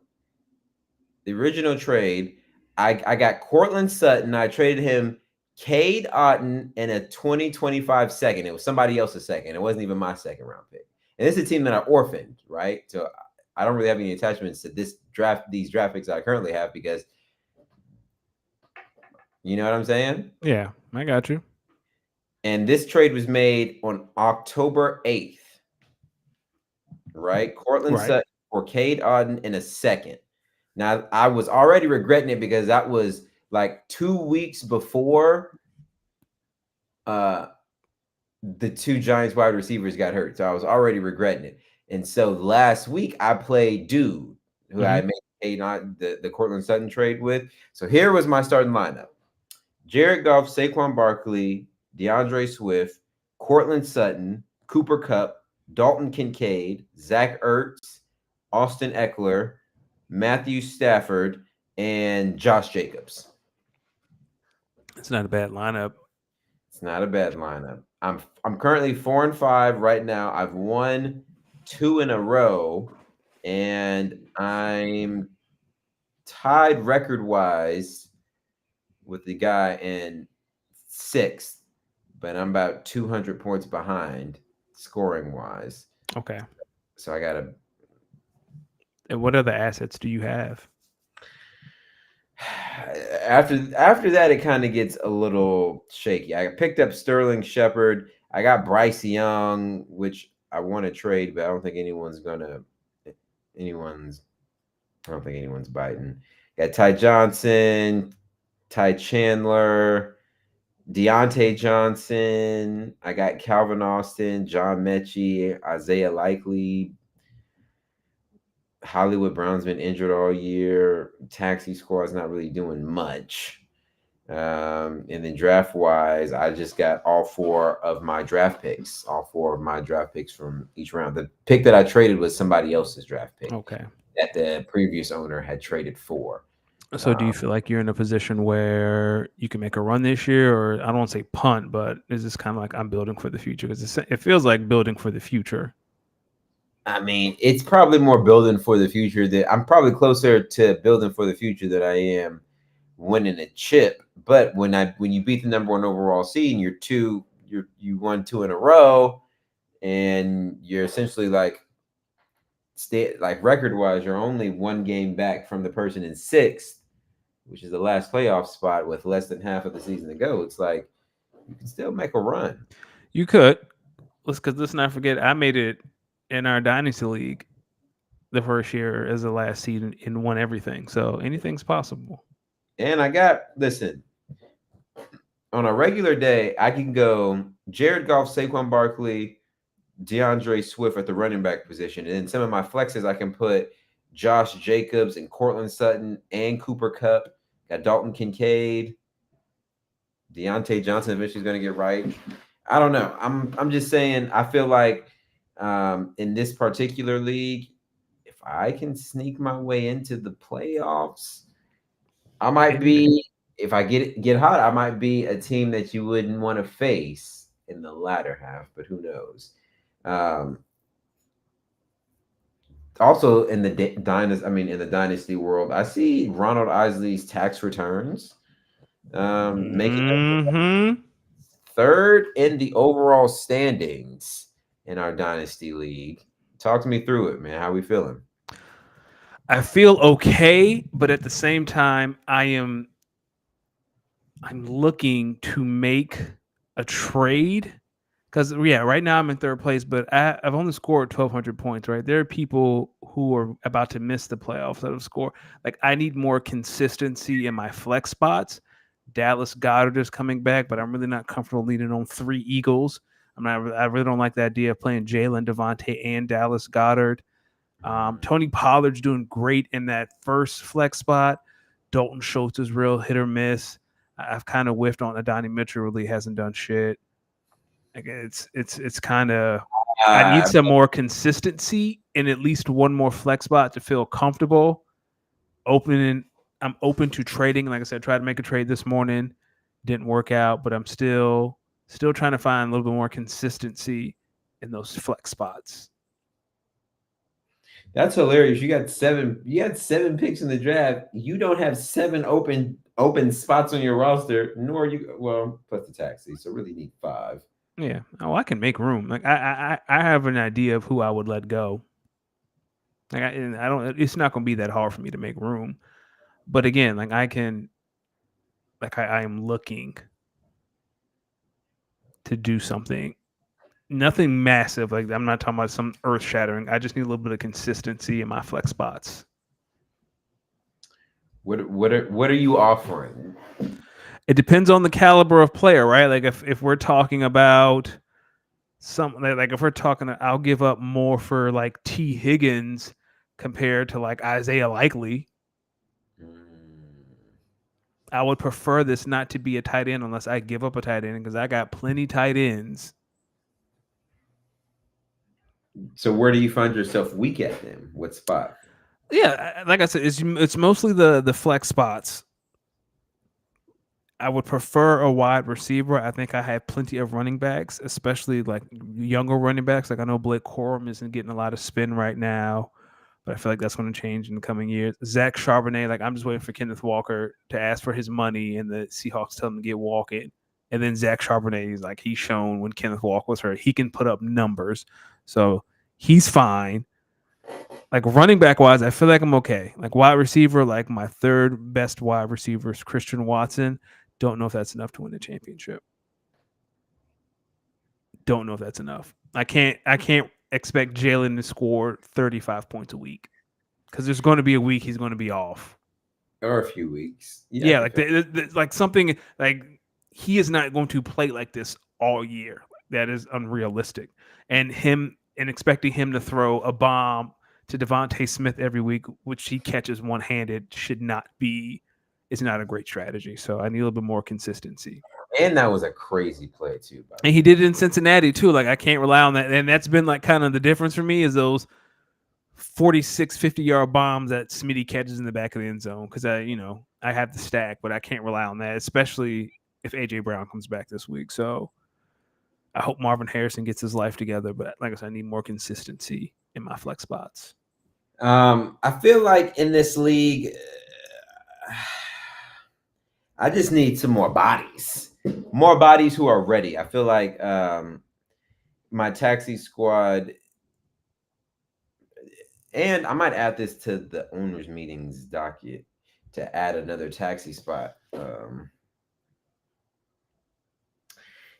The original trade, I got Cortland Sutton. I traded him Cade Otton and a 2025 second. It was somebody else's second. It wasn't even my second round pick. And this is a team that I orphaned, right? So I don't really have any attachments to these draft picks I currently have because you know what I'm saying? Yeah, I got you. And this trade was made on October 8th, right? Cortland Right. Sutton for Cade Otton in a second. Now, I was already regretting it because that was like 2 weeks before the two Giants wide receivers got hurt. So I was already regretting it. And so last week I played Dude, who I made the Cortland Sutton trade with. So here was my starting lineup. Jared Goff, Saquon Barkley, DeAndre Swift, Cortland Sutton, Cooper Kupp, Dalton Kincaid, Zach Ertz, Austin Eckler, Matthew Stafford, and Josh Jacobs. It's not a bad lineup. It's not a bad lineup. I'm currently 4-5 right now. I've won 2 in a row, and I'm tied record-wise with the guy in 6th, but I'm about 200 points behind scoring-wise. Okay. So I gotta. And what other assets do you have? After that, it kind of gets a little shaky. I picked up Sterling Shepard. I got Bryce Young, which I want to trade, but I don't think anyone's biting. Got Ty Johnson, Ty Chandler, Deontay Johnson. I got Calvin Austin, John Mechie, Isaiah Likely. Hollywood Brown's been injured all year. Taxi Squad's not really doing much. And then draft wise, I just got all 4 of my draft picks from each round. The pick that I traded was somebody else's draft pick. Okay. That the previous owner had traded for. So do you feel like you're in a position where you can make a run this year, or I don't want to say punt, but is this kind of like I'm building for the future? Because it feels like building for the future. I mean, it's probably more building for the future. That I'm probably closer to building for the future than I am winning a chip. But when you beat the number 1 overall seed and you won 2 in a row, and you're essentially like record wise, you're only 1 game back from the person in 6th, which is the last playoff spot with less than half of the season to go. It's like you can still make a run. You could. Let's not forget, I made it in our dynasty league the first year as the last seed and won everything. So anything's possible. And listen, on a regular day, I can go Jared Goff, Saquon Barkley, DeAndre Swift at the running back position. And then some of my flexes, I can put Josh Jacobs and Cortland Sutton and Cooper Kupp. Got Dalton Kincaid. Deontay Johnson eventually is going to get right. I don't know. I'm just saying, I feel like in this particular league, if I can sneak my way into the playoffs, I might be, if I get hot, I might be a team that you wouldn't want to face in the latter half, but who knows? Also in the dynasty world, I see Ronald Isley's tax returns making 3rd in the overall standings in our dynasty league. Talk to me through it, man. How we feeling? I feel okay, but at the same time, I'm looking to make a trade because right now I'm in 3rd place, but I've only scored 1,200 points. Right, there are people who are about to miss the playoffs that have scored. Like I need more consistency in my flex spots. Dallas Goedert is coming back, but I'm really not comfortable leaning on 3 Eagles. I really don't like the idea of playing Jalen, Devontae, and Dallas Goedert. Tony Pollard's doing great in that first flex spot. Dalton Schultz is real hit or miss. I've kind of whiffed on Adonai Mitchell. Really hasn't done shit. Like it's kind of. I need some more consistency in at least one more flex spot to feel comfortable. I'm open to trading. Like I said, tried to make a trade this morning, didn't work out, but I'm still Still trying to find a little bit more consistency in those flex spots. That's hilarious. You got seven. You had 7 picks in the draft. You don't have 7 open spots on your roster, nor you well plus the taxi. So really need 5. Yeah. Oh, I can make room. Like I have an idea of who I would let go. Like I don't. It's not going to be that hard for me to make room. But again, like I can. Like I am looking to do something. Nothing massive. Like I'm not talking about some earth shattering. I just need a little bit of consistency in my flex spots. What are you offering? It depends on the caliber of player, right? Like if we're talking about some like if we're talking, I'll give up more for like T Higgins compared to like Isaiah Likely. I would prefer this not to be a tight end unless I give up a tight end because I got plenty tight ends. So where do you find yourself weak at then? What spot? Yeah, like I said, it's mostly the flex spots. I would prefer a wide receiver. I think I have plenty of running backs, especially like younger running backs. Like I know Blake Corum isn't getting a lot of spin right now, but I feel like that's going to change in the coming years. Zach Charbonnet, like I'm just waiting for Kenneth Walker to ask for his money, and the Seahawks tell him to get walking. And then Zach Charbonnet is like he's shown when Kenneth Walker was hurt, he can put up numbers, so he's fine. Like running back wise, I feel like I'm okay. Like wide receiver, like my third best wide receiver is Christian Watson. Don't know if that's enough to win the championship. Don't know if that's enough. I can't expect Jalen to score 35 points a week because there's going to be a week he's going to be off. Or a few weeks. Yeah, like like something like he is not going to play like this all year. That is unrealistic. And expecting him to throw a bomb to Devontae Smith every week, which he catches one-handed, it's not a great strategy. So I need a little bit more consistency. And that was a crazy play too. And he did it in Cincinnati too. Like I can't rely on that. And that's been like kind of the difference for me is those 46, 50-yard bombs that Smitty catches in the back of the end zone. Cause I have the stack, but I can't rely on that, especially if AJ Brown comes back this week. So I hope Marvin Harrison gets his life together. But like I said, I need more consistency in my flex spots. I feel like in this league, I just need some more bodies who are ready. I feel like my taxi squad, and I might add this to the owners' meetings docket to add another taxi spot.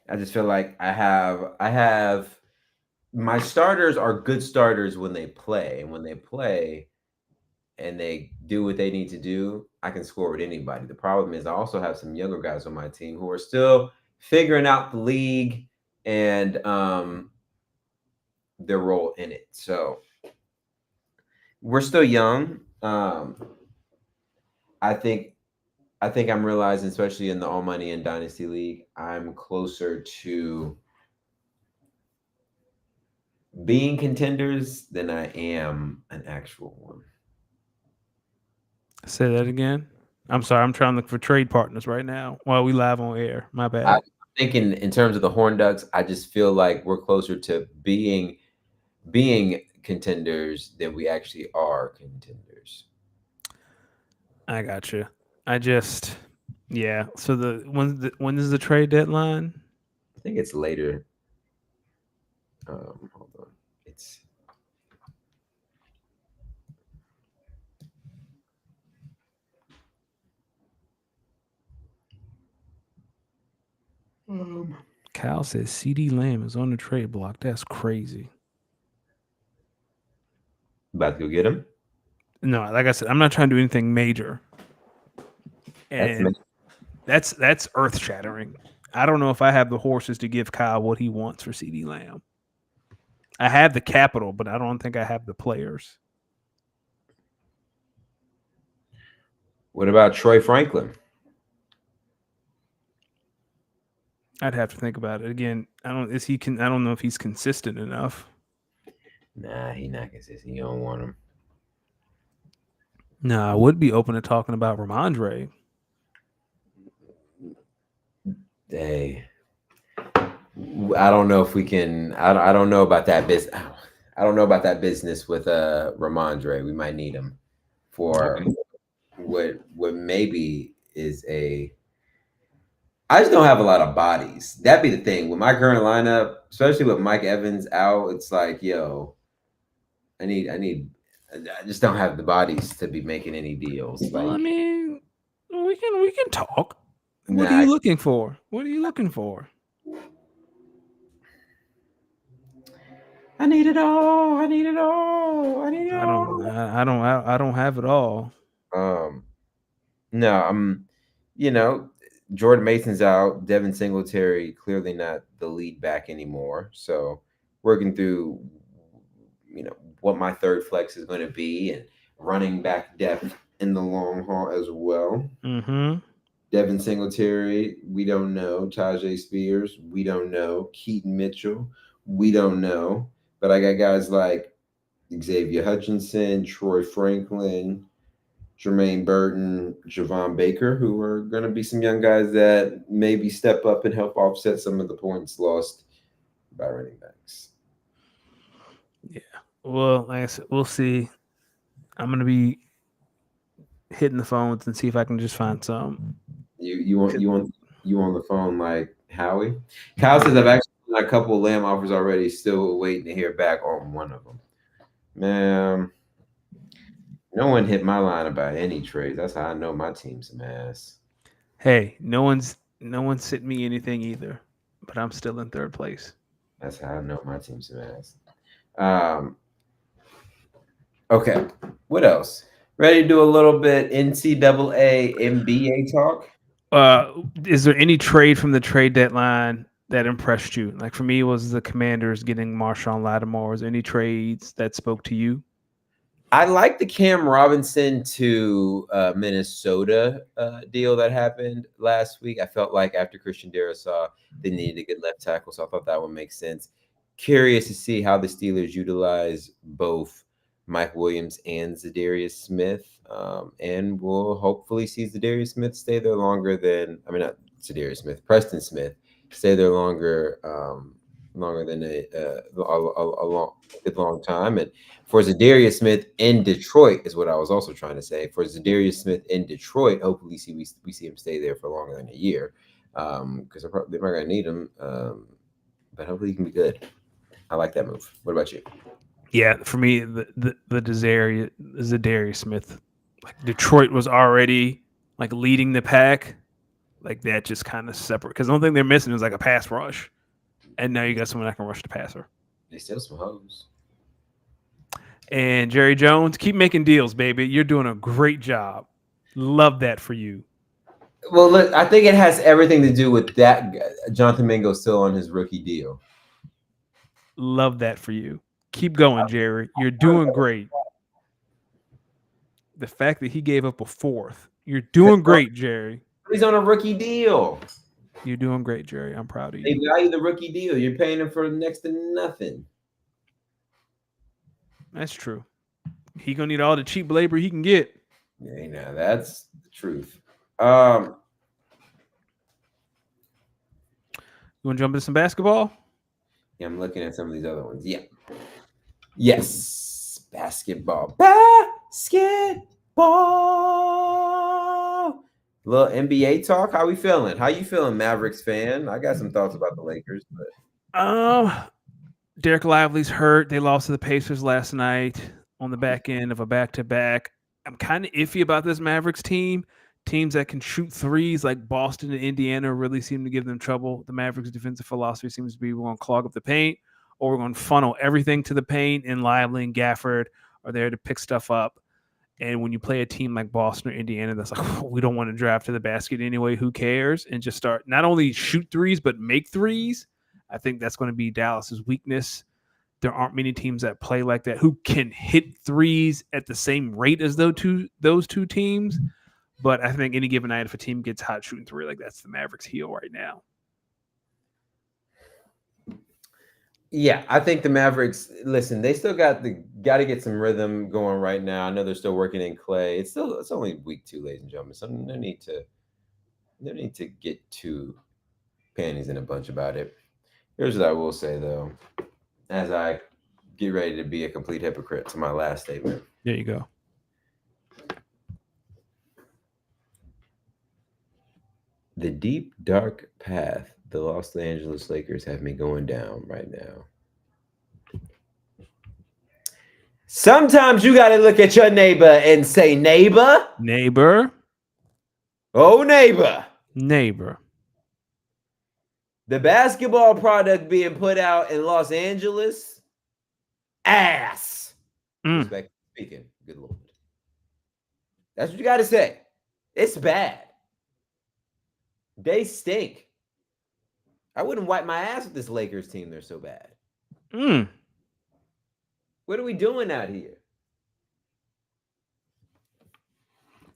I just feel like I have my starters are good starters when they play, and when they play and they do what they need to do, I can score with anybody. The problem is I also have some younger guys on my team who are still figuring out the league and their role in it. So we're still young. I think I'm realizing, especially in the All Money and Dynasty League, I'm closer to being contenders than I am an actual one. Say that again. I'm sorry. I'm trying to look for trade partners right now while we live on air. My bad. I think in terms of the Horn Ducks, I just feel like we're closer to being contenders than we actually are contenders. I got you. Yeah. So when is the trade deadline? I think it's later. Hold on. It's Kyle says CD Lamb is on the trade block. That's crazy. about to go get him. No, like I said, I'm not trying to do anything major. And that's earth shattering. I don't know if I have the horses to give Kyle what he wants for CD Lamb. I have the capital, but I don't think I have the players. What about Troy Franklin? I'd have to think about it again. I don't know if he's consistent enough. Nah, he's not consistent. You don't want him. No, I would be open to talking about Ramondre. Hey, I don't know if we can. I don't know about that business. I don't know about that business with Ramondre. We might need him for Okay. what maybe is a. I just don't have a lot of bodies. That'd be the thing with my current lineup, especially with Mike Evans out. It's like, yo, I just don't have the bodies to be making any deals. Well, I Like, mean, we can talk. What are nah, you looking for? What are you looking for? I need it all. I need it all. I need it all. I don't have it all. Um, no, you know, Jordan Mason's out. Devin Singletary clearly not the lead back anymore. So working through, what my third flex is going to be and running back depth in the long haul as well. Mm-hmm. Devin Singletary, we don't know. Tajay Spears, we don't know. Keaton Mitchell, we don't know. But I got guys like Xavier Hutchinson, Troy Franklin, Jermaine Burton, Javon Baker, who are going to be some young guys that maybe step up and help offset some of the points lost by running backs. Yeah. Well, like I said, we'll see. I'm gonna be hitting the phones and see if I can just find some. You on the phone like Howie? Kyle says I've actually got a couple of lamb offers already, still waiting to hear back on one of them. Man, no one hit my line about any trades. That's how I know my team's some ass. Hey, no one's sent me anything either, but I'm still in third place. That's how I know my team's some ass. Um, okay, what else? Ready to do a little bit NCAA NBA talk? Is there any trade from the trade deadline that impressed you? Like for me, it was the Commanders getting Marshawn Lattimore. Is there any trades that spoke to you? I like the Cam Robinson to Minnesota deal that happened last week. I felt like after Christian Darrisaw, they needed a good left tackle, so I thought that would make sense. Curious to see how the Steelers utilize both Mike Williams and Zadarius Smith, and we'll hopefully see Zadarius Smith stay there longer than not Zadarius Smith, Preston Smith stay there longer than a long time. And for Zadarius Smith in Detroit is what I was also trying to say. For Zadarius Smith in Detroit, hopefully we see him stay there for longer than a year, because they're probably going to need him. But hopefully he can be good. I like that move. What about you? Yeah, for me, the Zadarius Smith, like Detroit was already like leading the pack, like that just kind of separate because the only thing they're missing is like a pass rush, and now you got someone that can rush the passer. They still some hoes. And Jerry Jones, keep making deals, baby. You're doing a great job. Love that for you. Well, look, I think it has everything to do with that. Jonathan Mingo still on his rookie deal. Love that for you. Keep going, Jerry. You're doing great. The fact that he gave up a fourth, you're doing great, Jerry. He's on a rookie deal. You're doing great, Jerry. I'm proud of They you. value the rookie deal. You're paying him for next to nothing. That's true. He gonna need all the cheap labor he can get. Yeah, now that's the truth. You want to jump into some basketball? Yeah, I'm looking at some of these other ones. Yeah. Yes. Basketball. Basketball. Little NBA talk. How we feeling? How you feeling, Mavericks fan? I got some thoughts about the Lakers, but Derek Lively's hurt. They lost to the Pacers last night on the back end of a back-to-back. I'm kind of iffy about this Mavericks team. Teams that can shoot threes like Boston and Indiana really seem to give them trouble. The Mavericks' defensive philosophy seems to be we're going to clog up the paint or we're going to funnel everything to the paint, and Lively and Gafford are there to pick stuff up. And when you play a team like Boston or Indiana that's like, oh, we don't want to drive to the basket anyway, who cares? And just start not only shoot threes, but make threes. I think that's going to be Dallas's weakness. There aren't many teams that play like that who can hit threes at the same rate as those two teams. But I think any given night, if a team gets hot shooting three, like that's the Mavericks' heel right now. yeah, I think the Mavericks. Listen, they still got to get some rhythm going right now. I know they're still working in clay. It's only week 2, ladies and gentlemen. So no need to get too panties in a bunch about it. Here's what I will say though, as I get ready to be a complete hypocrite to my last statement. There you go. The deep, dark path the Los Angeles Lakers have me going down right now. Sometimes you got to look at your neighbor and say, neighbor, Neighbor. oh, neighbor. Neighbor. The basketball product being put out in Los Angeles, ass. Respect speaking, good Lord. That's what you got to say. It's bad. They stink. I wouldn't wipe my ass with this Lakers team. They're so bad. What are we doing out here?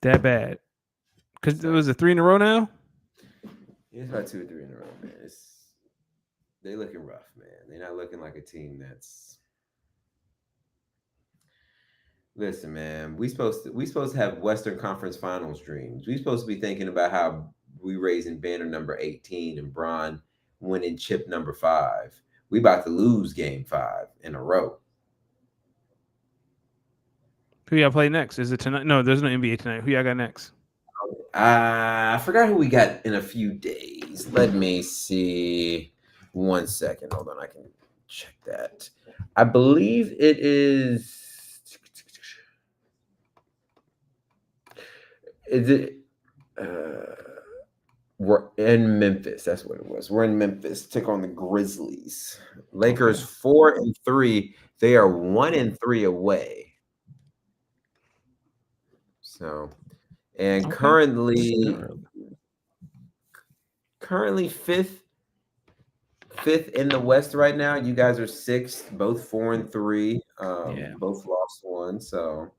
That bad. Because it was a 3 in a row now? It's about 2 or 3 in a row, man. They looking rough, man. They're not looking like a team that's. Listen, man. We supposed to have Western Conference Finals dreams. We supposed to be thinking about how we raising banner number 18 and Bron winning chip number 5. We about to lose game 5 in a row. Who y'all play next? Is it tonight? No, there's no NBA tonight. Who y'all got next? I forgot who we got in a few days. Let me see. 1 second. Hold on. I can check that. I believe it is. Is it? We're in Memphis. That's what it was. We're in Memphis. Take on the Grizzlies. Lakers 4-3. They are 1-3 away. So, and currently fifth in the West right now. You guys are 6th, both 4-3. Both lost 1. So,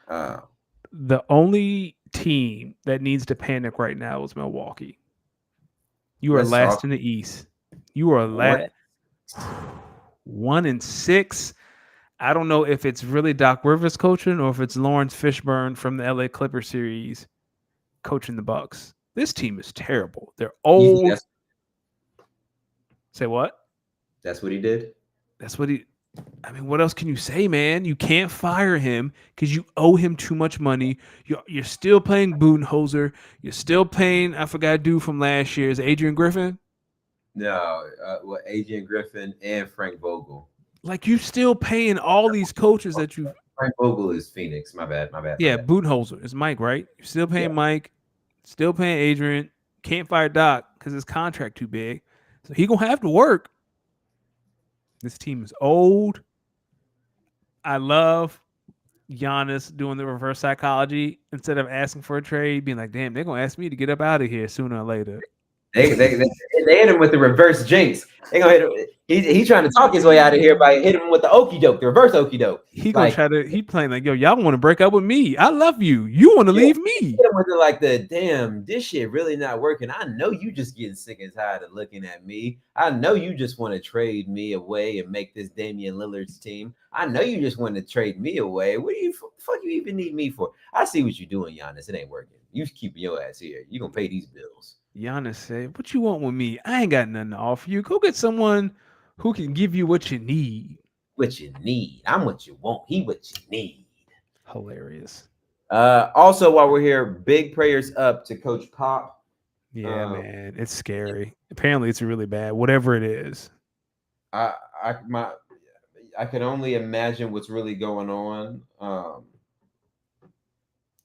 the only team that needs to panic right now is Milwaukee. You are last in the East. You are last. 1-6. I don't know if it's really Doc Rivers coaching or if it's Lawrence Fishburne from the LA Clippers series coaching the Bucks. This team is terrible. They're old. Say what? That's what he did? That's what he... I mean, what else can you say, man? You can't fire him because you owe him too much money. You're still paying Budenholzer. You're still paying, I forgot dude from last year. Is it Adrian Griffin? No, Adrian Griffin and Frank Vogel. Like, you still paying all these coaches that you... Frank Vogel is Phoenix. My bad. Yeah, Budenholzer is Mike, right? You're still paying Mike. Still paying Adrian. Can't fire Doc because his contract too big. So he going to have to work. This team is old. I love Giannis doing the reverse psychology instead of asking for a trade, being like, damn, they're going to ask me to get up out of here sooner or later. They hit him with the reverse jinx. They gonna hit him. He's trying to talk his way out of here by hitting him with the okie doke, the reverse okie doke. He gonna try to. He playing like, yo, y'all want to break up with me? I love you. You want to leave me? Hit him with it like the damn. This shit really not working. I know you just getting sick and tired of looking at me. I know you just want to trade me away and make this Damian Lillard's team. I know you just want to trade me away. What do you fuck you even need me for? I see what you're doing, Giannis. It ain't working. You keeping your ass here. You gonna pay these bills. Giannis said, what you want with me? I ain't got nothing to offer you. Go get someone who can give you what you need. What you need. I'm what you want. He what you need. Hilarious. Also, while we're here, big prayers up to Coach Pop. Yeah, man. It's scary. Apparently, it's really bad. Whatever it is. I can only imagine what's really going on.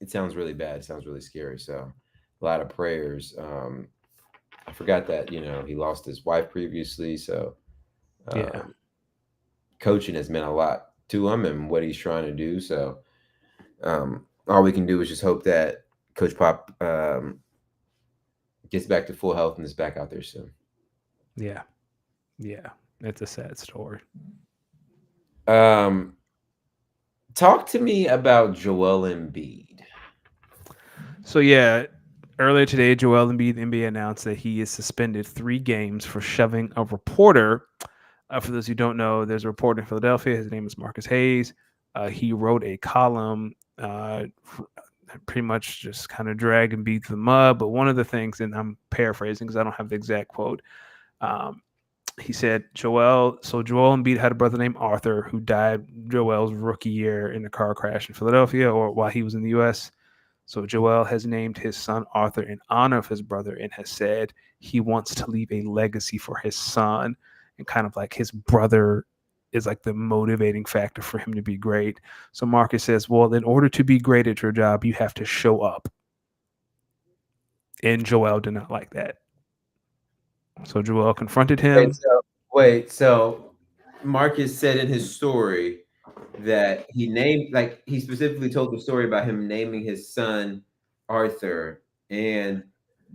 It sounds really bad. It sounds really scary. So a lot of prayers. I forgot that, he lost his wife previously. So coaching has meant a lot to him and what he's trying to do. So all we can do is just hope that Coach Pop gets back to full health and is back out there soon. Yeah. Yeah. It's a sad story. Talk to me about Joel Embiid. So, earlier today, Joel Embiid, the NBA, announced that he is suspended 3 games for shoving a reporter. For those who don't know, there's a reporter in Philadelphia. His name is Marcus Hayes. He wrote a column pretty much just kind of drag and beat the mud. But one of the things, and I'm paraphrasing because I don't have the exact quote, he said Joel. So Joel Embiid had a brother named Arthur who died Joel's rookie year in a car crash in Philadelphia, or while he was in the U.S. So Joel has named his son Arthur in honor of his brother and has said he wants to leave a legacy for his son, and kind of like his brother is like the motivating factor for him to be great. So Marcus says, well, in order to be great at your job, you have to show up. And Joel did not like that. So Joel confronted him. Wait, so Marcus said in his story that he specifically told the story about him naming his son Arthur and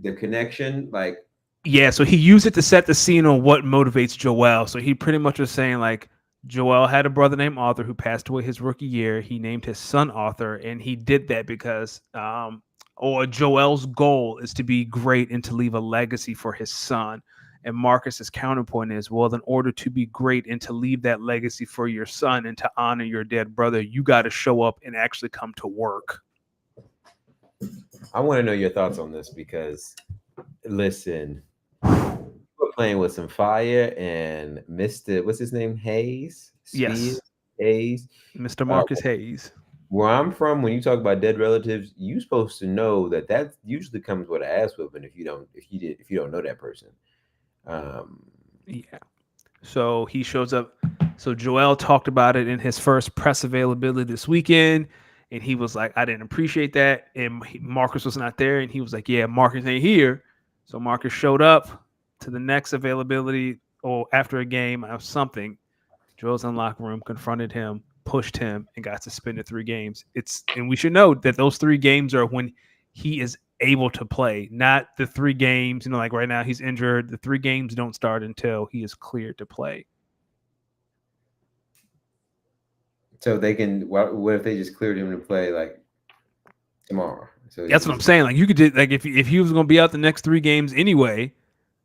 the connection, like, Yeah, so he used it to set the scene on what motivates Joel. So he pretty much was saying like Joel had a brother named Arthur who passed away his rookie year. He named his son Arthur, and he did that because or Joel's goal is to be great and to leave a legacy for his son. And Marcus's counterpoint is, well, in order to be great and to leave that legacy for your son and to honor your dead brother, you got to show up and actually come to work. I want to know your thoughts on this because, listen, we're playing with some fire and Mr. What's his name? Hayes? Yes. Hayes. Mr. Marcus Hayes. Where I'm from, when you talk about dead relatives, you're supposed to know that usually comes with an ass whooping if you don't know that person. Yeah. So he shows up. So Joel talked about it in his first press availability this weekend, and he was like, "I didn't appreciate that." And Marcus was not there, and he was like, "Yeah, Marcus ain't here." So Marcus showed up to the next availability or after a game or something. Joel's in the locker room, confronted him, pushed him, and got suspended 3 games. And we should note that those 3 games are when he is able to play, not the 3 games. Like right now he's injured. The 3 games don't start until he is cleared to play. So they can. What if they just cleared him to play like tomorrow? So that's what I'm saying. Like you could like if he was going to be out the next 3 games anyway,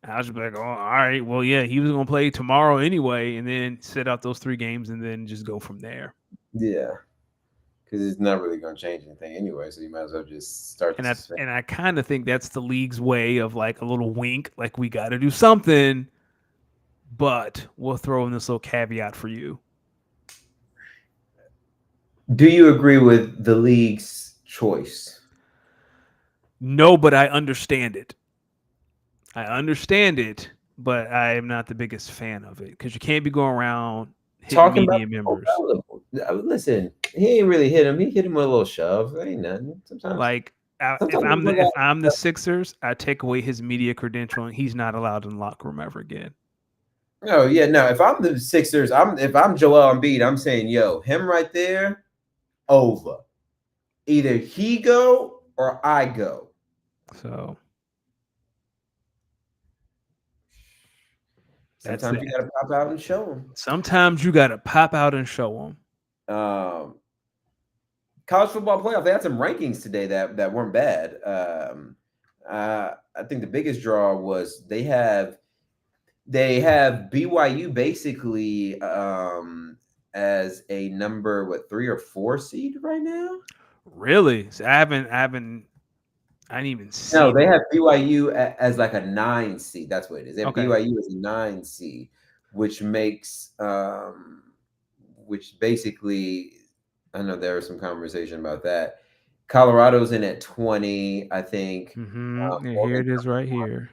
I was just like, oh, all right, well, yeah, he was going to play tomorrow anyway, and then sit out those 3 games and then just go from there. Yeah, because it's not really going to change anything anyway. So you might as well just start. And I kind of think that's the league's way of like a little wink, like we got to do something, but we'll throw in this little caveat for you. Do you agree with the league's choice? No, but I understand it. But I am not the biggest fan of it because you can't be going around hitting media members. Listen, he ain't really hit him. He hit him with a little shove. Ain't nothing. Sometimes, like if I'm the Sixers, I take away his media credential and he's not allowed in the locker room ever again. Oh yeah, no. If I'm the Sixers, if I'm Joel Embiid, I'm saying, yo, him right there, over. Either he go or I go. So sometimes you gotta pop out and show them. College football playoff. They had some rankings today that weren't bad. I think the biggest draw was they have BYU basically as a number 3 or 4 seed right now. Really? So I didn't even see. No, they have BYU as like a 9 seed. That's what it is. They have BYU as a 9 seed, which makes which basically, I know there was some conversation about that. Colorado's in at 20, I think. Here it is right here.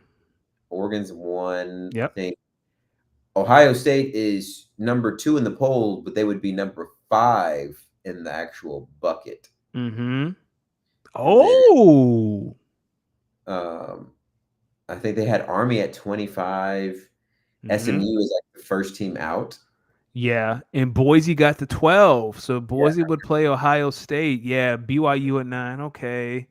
Oregon's 1. Yep. I think Ohio State is number 2 in the poll, but they would be number 5 in the actual bucket. Oh. I think they had Army at 25. SMU is like the first team out. Yeah, and Boise got to 12, so Boise would play Ohio State. Yeah, BYU at 9. Okay,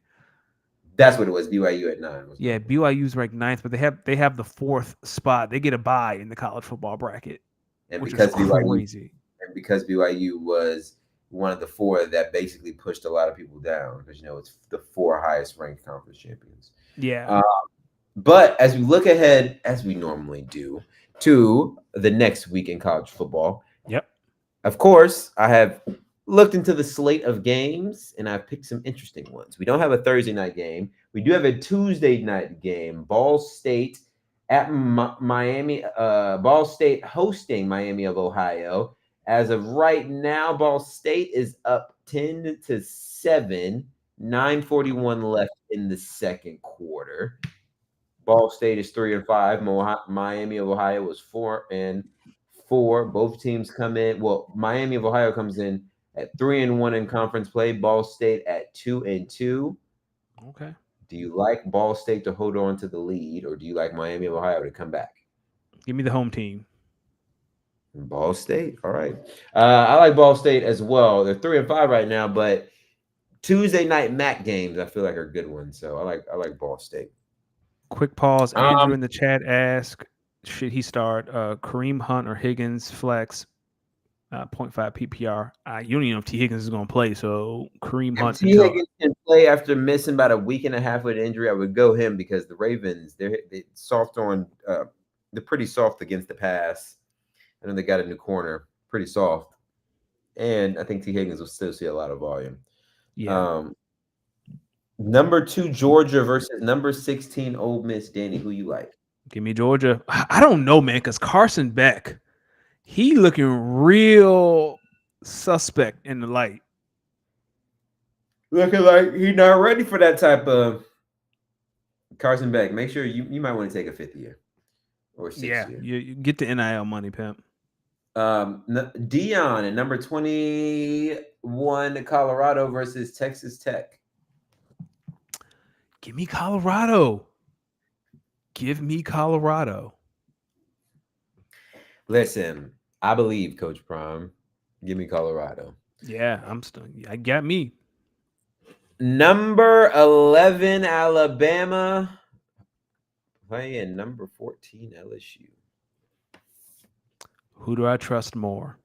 that's what it was. BYU at 9. Yeah, BYU's ranked 9th, but they have the 4th spot. They get a bye in the college football bracket, and which because is crazy. Because BYU was one of the 4 that basically pushed a lot of people down, because it's the 4 highest ranked conference champions. Yeah. But as we look ahead, as we normally do, to the next week in college football. Yep. Of course, I have looked into the slate of games, and I've picked some interesting ones. We don't have a Thursday night game. We do have a Tuesday night game. Ball State at Miami. Ball State hosting Miami of Ohio. As of right now, Ball State is up 10-7. 9:41 left in the second quarter. Ball State is 3-5. Miami of Ohio was 4-4. Both teams come in. Well, Miami of Ohio comes in at 3-1 in conference play. Ball State at 2-2. Okay. Do you like Ball State to hold on to the lead, or do you like Miami of Ohio to come back? Give me the home team. Ball State. All right. I like Ball State as well. They're 3-5 right now, but Tuesday night MAC games I feel like are good ones. So I like Ball State. Quick pause. Andrew in the chat asked, should he start Kareem Hunt or Higgins flex 0.5 PPR? You don't even know if T. Higgins is going to play, so Kareem Hunt. T. Higgins can play after missing about a week and a half with injury. I would go him because the Ravens, they're soft on they're pretty soft against the pass. I know they got a new corner, pretty soft. And I think T. Higgins will still see a lot of volume. Yeah. Number 2, Georgia versus number 16, Ole Miss. Danny, who you like? Give me Georgia. I don't know, man, because Carson Beck, he looking real suspect in the light. Looking like he's not ready for that type of Carson Beck. Make sure you might want to take a 5th year or 6th year. You get the NIL money, pimp. Dion at number 21, Colorado versus Texas Tech. Give me Colorado. Give me Colorado. Listen, I believe Coach Prime. Give me Colorado. Yeah, I got me. Number 11, Alabama. Playing number 14, LSU. Who do I trust more?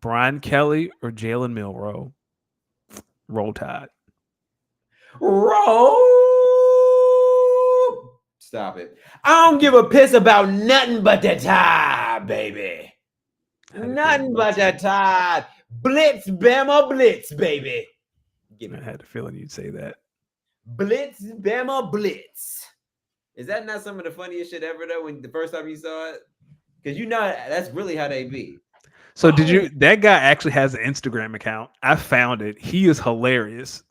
Brian Kelly or Jalen Milroe? Roll Tide. Roll. Stop it. I don't give a piss about nothing but the Tide, baby. Nothing but the Tide. Blitz, Bama, blitz, baby. I had a feeling you'd say that. Blitz, Bama, blitz. Is that not some of the funniest shit ever, though, when the first time you saw it? Because you know that's really how they be. So that guy actually has an Instagram account. I found it. He is hilarious.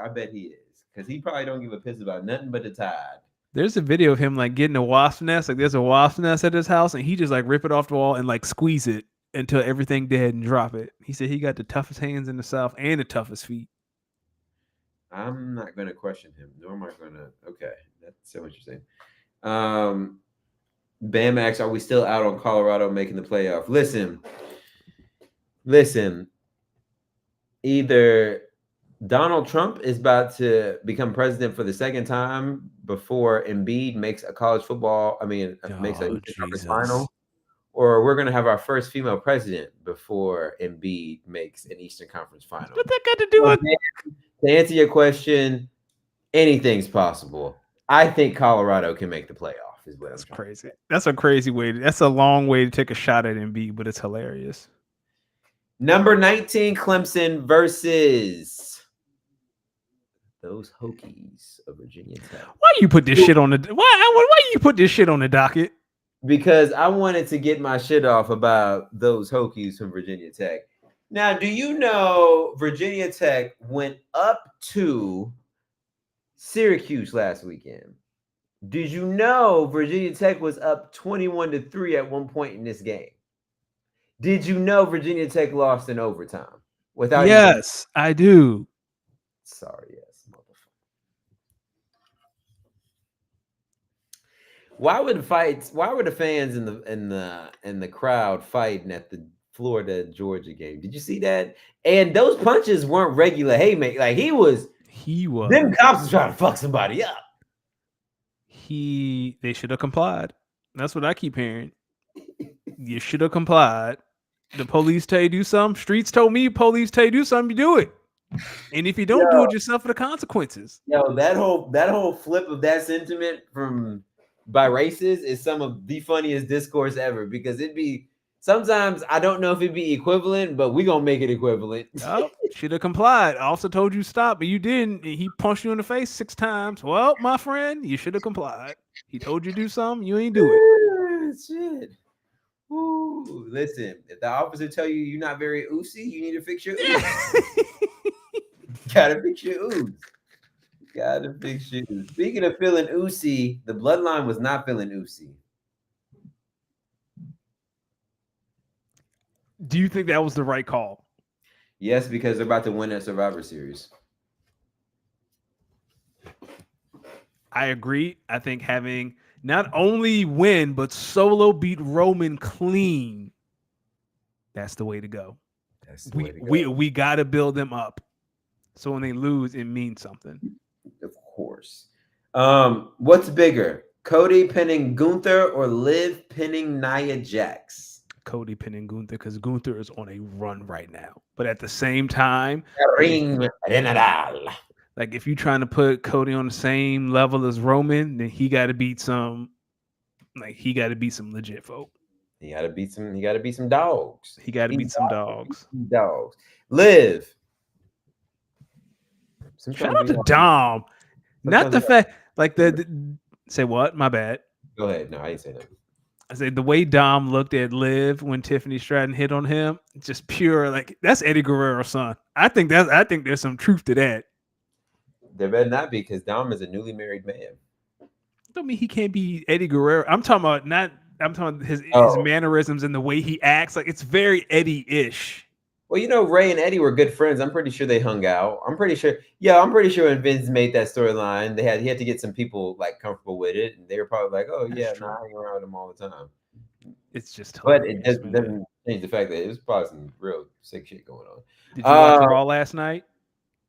I bet he is. Because he probably don't give a piss about nothing but the Tide. There's a video of him like getting a wasp nest. Like there's a wasp nest at his house and he just like rip it off the wall and like squeeze it until everything dead and drop it. He said he got the toughest hands in the South and the toughest feet. I'm not going to question him. Nor am I going to. Okay. That's so interesting. Bam asks, are we still out on Colorado making the playoff? Listen. Either Donald Trump is about to become president for the second time before Embiid makes a college football. Makes a conference final, or we're going to have our first female president before Embiid makes an Eastern Conference final. What that got to do with? To answer your question, anything's possible. I think Colorado can make the playoff. That's crazy. That's a crazy way. That's a long way to take a shot at Embiid, but it's hilarious. Number 19, Clemson versus those Hokies of Virginia Tech. Why you put this shit on the? Why you put this shit on the docket? Because I wanted to get my shit off about those Hokies from Virginia Tech. Now, do you know Virginia Tech went up to Syracuse last weekend? Did you know Virginia Tech was up 21-3 at one point in this game? Did you know Virginia Tech lost in overtime? Yes, I do. Sorry, yes, motherfucker. Why were the fans in the crowd fighting at the Florida Georgia game? Did you see that? And those punches weren't regular haymakers. Like he was. Them cops was trying to fuck somebody up. They should have complied. That's what I keep hearing. You should have complied. The police tell you to do something. Streets told me police tell you to do something, you do it. And if you don't do it, you suffer the consequences. That whole flip of that sentiment by races is some of the funniest discourse ever, because it'd be sometimes I don't know if it'd be equivalent, but we gonna make it equivalent. Oh, should have complied. I also told you stop, but you didn't. And he punched you in the face 6 times. Well, my friend, you should have complied. He told you to do something, you ain't do it. Shit. Ooh, listen, if the officer tell you you're not very oozy, you need to fix your ooze. Gotta fix your ooze. Gotta fix your ooze. Speaking of feeling oozy, the bloodline was not feeling oozy. Do you think that was the right call? Yes, because they're about to win that Survivor Series. I agree. I think having not only win, but Solo beat Roman clean. That's the way to go. That's the way to go. We got to build them up. So when they lose, it means something. Of course. What's bigger, Cody pinning Gunther or Liv pinning Nia Jax? Cody pinning Gunther because Gunther is on a run right now. But at the same time, Ring General. like if you're trying to put Cody on the same level as Roman, then he got to beat some. Like he got to beat some legit folk. He got to beat some. He got to beat some dogs. He got to beat some dogs. Dogs. Liv. Shout out to Dom. Not the fact like the say what? My bad. Go ahead. No, I didn't say that. I said the way Dom looked at Liv when Tiffany Stratton hit on him, just pure like that's Eddie Guerrero's son. I think there's some truth to that. There better not be because Dom is a newly married man. Don't mean he can't be Eddie Guerrero. I'm talking about his mannerisms and the way he acts. Like it's very Eddie-ish. Well, you know, Ray and Eddie were good friends. I'm pretty sure they hung out. I'm pretty sure when Vince made that storyline, he had to get some people like comfortable with it, and they were probably like, "Oh yeah, I hang around with him all the time." It's just, but it doesn't change the fact that it was probably some real sick shit going on. Did you watch Raw last night?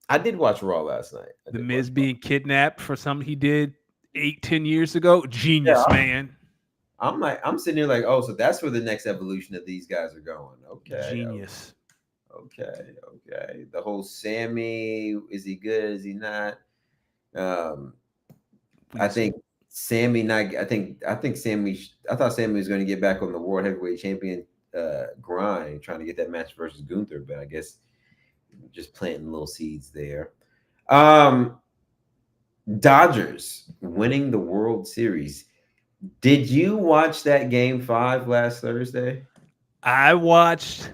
I did watch Raw last night. The Miz being kidnapped for something he did 8-10 years ago. Genius, man. I'm sitting here like, oh, so that's where the next evolution of these guys are going. Okay. Genius. Okay. The whole Sammy, is he good? Is he not? I think Sammy I thought Sammy was going to get back on the World Heavyweight Champion grind, trying to get that match versus Gunther, but I guess just planting little seeds there. Dodgers winning the World Series. Did you watch that Game 5 last Thursday? I watched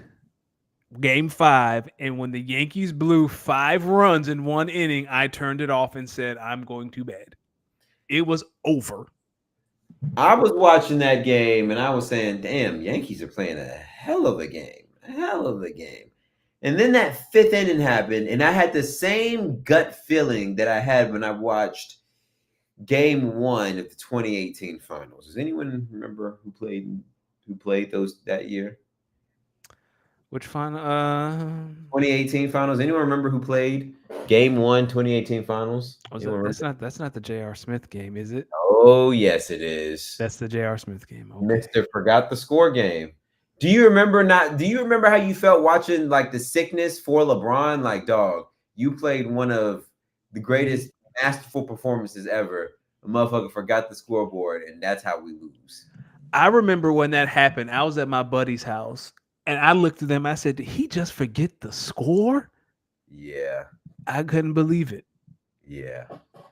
Game 5, and when the Yankees blew 5 runs in 1 inning, I turned it off and said, I'm going to bed. It was over. I was watching that game, and I was saying, damn, Yankees are playing a hell of a game. And then that 5th inning happened, and I had the same gut feeling that I had when I watched Game 1 of the 2018 finals. Does anyone remember who played those that year? Which final? 2018 finals. Anyone remember who played Game 1 2018 finals? That's not the J.R. Smith game, is it? Oh yes, it is. That's the J.R. Smith game. Okay. Mr. Forgot the Score game. Do you remember how you felt watching like the sickness for LeBron? Like, dog, you played one of the greatest masterful performances ever. A motherfucker forgot the scoreboard, and that's how we lose. I remember when that happened. I was at my buddy's house, and I looked at them. I said, did he just forget the score? Yeah. I couldn't believe it. Yeah,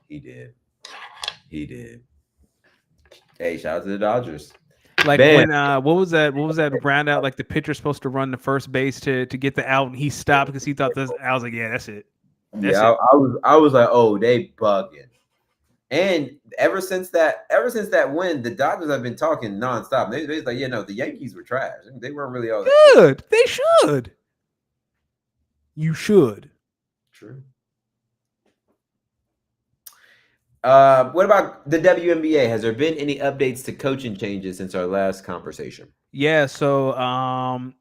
he did. Hey, shout out to the Dodgers. Like when what was that round out? Like the pitcher's supposed to run the first base to get the out, and he stopped because he thought this. I was like, yeah, that's it. I was like, oh, they bugging. And ever since that win, the Dodgers have been talking nonstop. They like, the Yankees were trash. They weren't really all that good. They should. You should. True. What about the WNBA? Has there been any updates to coaching changes since our last conversation? Yeah, so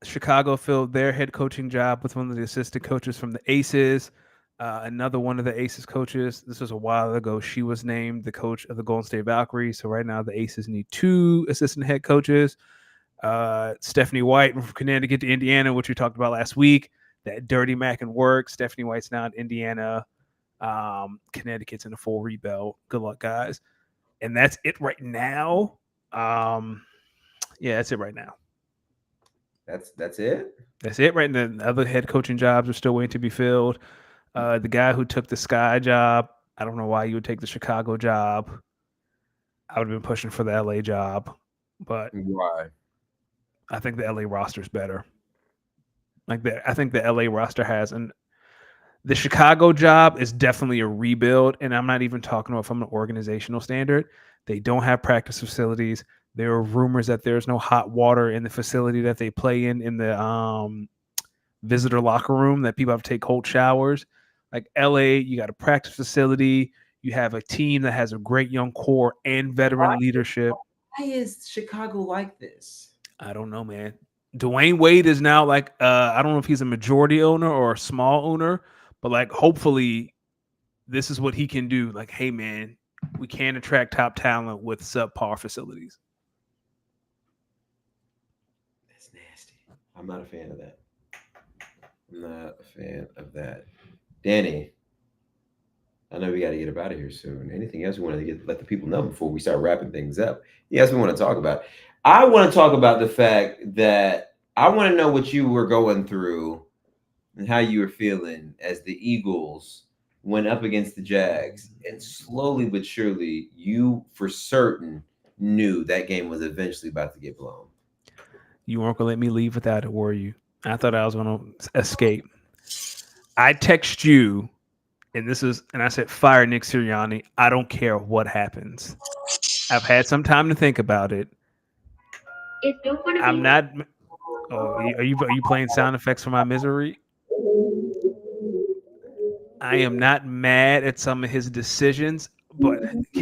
Chicago filled their head coaching job with one of the assistant coaches from the Aces. Another one of the Aces coaches, this was a while ago, she was named the coach of the Golden State Valkyries. So right now the Aces need 2 assistant head coaches. Stephanie White from Connecticut to Indiana, which we talked about last week. That dirty Mac and work. Stephanie White's now in Indiana. Connecticut's in a full rebuild. Good luck, guys. And that's it right now. That's it right now. That's it? That's it right now. The other head coaching jobs are still waiting to be filled. The guy who took the Sky job, I don't know why you would take the Chicago job. I would have been pushing for the LA job, but Why? I think the LA roster's better. I think the LA roster has, and the Chicago job is definitely a rebuild. And I'm not even talking about from an organizational standard. They don't have practice facilities. There are rumors that there's no hot water in the facility that they play in the visitor locker room, that people have to take cold showers. Like LA, you got a practice facility. You have a team that has a great young core and veteran leadership. Why is Chicago like this? I don't know, man. Dwayne Wade is now like I don't know if he's a majority owner or a small owner, but like hopefully this is what he can do. Like, hey man, we can attract top talent with subpar facilities. That's nasty. I'm not a fan of that. I'm not a fan of that. Danny, I know we got to get up out of here soon. Anything else we want to let the people know before we start wrapping things up? Yes, we want to talk about. I want to talk about the fact that I want to know what you were going through and how you were feeling as the Eagles went up against the Jags, and slowly but surely, you for certain knew that game was eventually about to get blown. You weren't gonna let me leave without it, were you? I thought I was gonna escape. I text you, and I said, fire Nick Sirianni. I don't care what happens. I've had some time to think about it. I'm not. Oh, are you playing sound effects for my misery? I am not mad at some of his decisions, but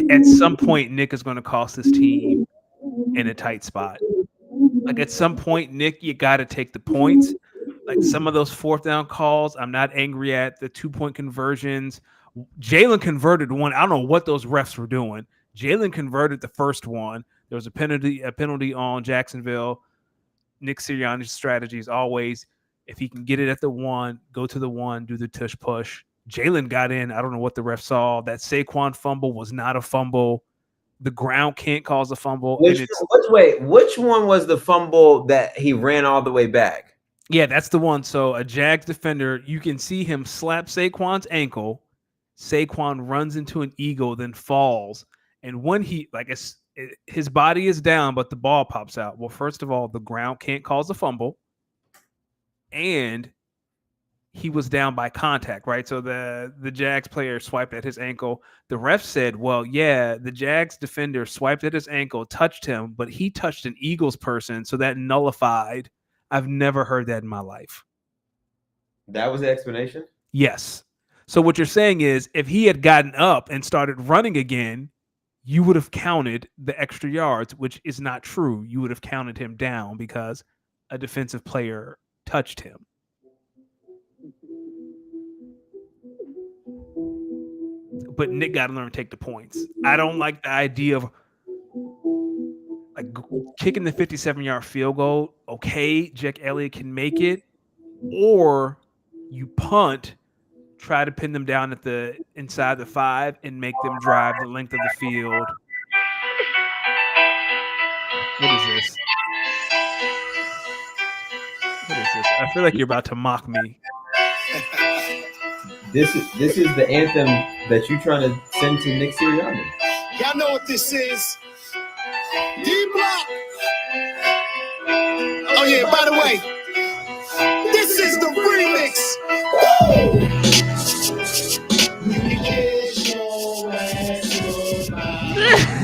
at some point, Nick is going to cost this team in a tight spot. Like at some point, Nick, you got to take the points. Like some of those fourth down calls, I'm not angry at the 2-point conversions. Jalen converted one. I don't know what those refs were doing. Jalen converted the first one. There was a penalty on Jacksonville. Nick Sirianni's strategy is always, if he can get it at the one, go to the one, do the tush push. Jalen got in. I don't know what the ref saw. That Saquon fumble was not a fumble. The ground can't cause a fumble. Which one was the fumble that he ran all the way back? Yeah, that's the one. So a Jags defender, you can see him slap Saquon's ankle. Saquon runs into an eagle, then falls. And when his body is down, but the ball pops out. Well, first of all, the ground can't cause a fumble. And he was down by contact, right? So the Jags player swiped at his ankle. The ref said, well, yeah, the Jags defender swiped at his ankle, touched him, but he touched an Eagles person, so that nullified. I've never heard that in my life. That was the explanation? Yes. So what you're saying is if he had gotten up and started running again, you would have counted the extra yards, which is not true. You would have counted him down because a defensive player touched him. But Nick got to learn to take the points. I don't like the idea of like kicking the 57-yard field goal. Okay, Jack Elliott can make it, or you punt, try to pin them down at the inside the 5 and make them drive the length of the field. What is this? What is this? I feel like you're about to mock me. This is the anthem that you're trying to send to Nick Sirianni. Y'all know what this is. D-Block. Oh yeah, by the way, this is the remix.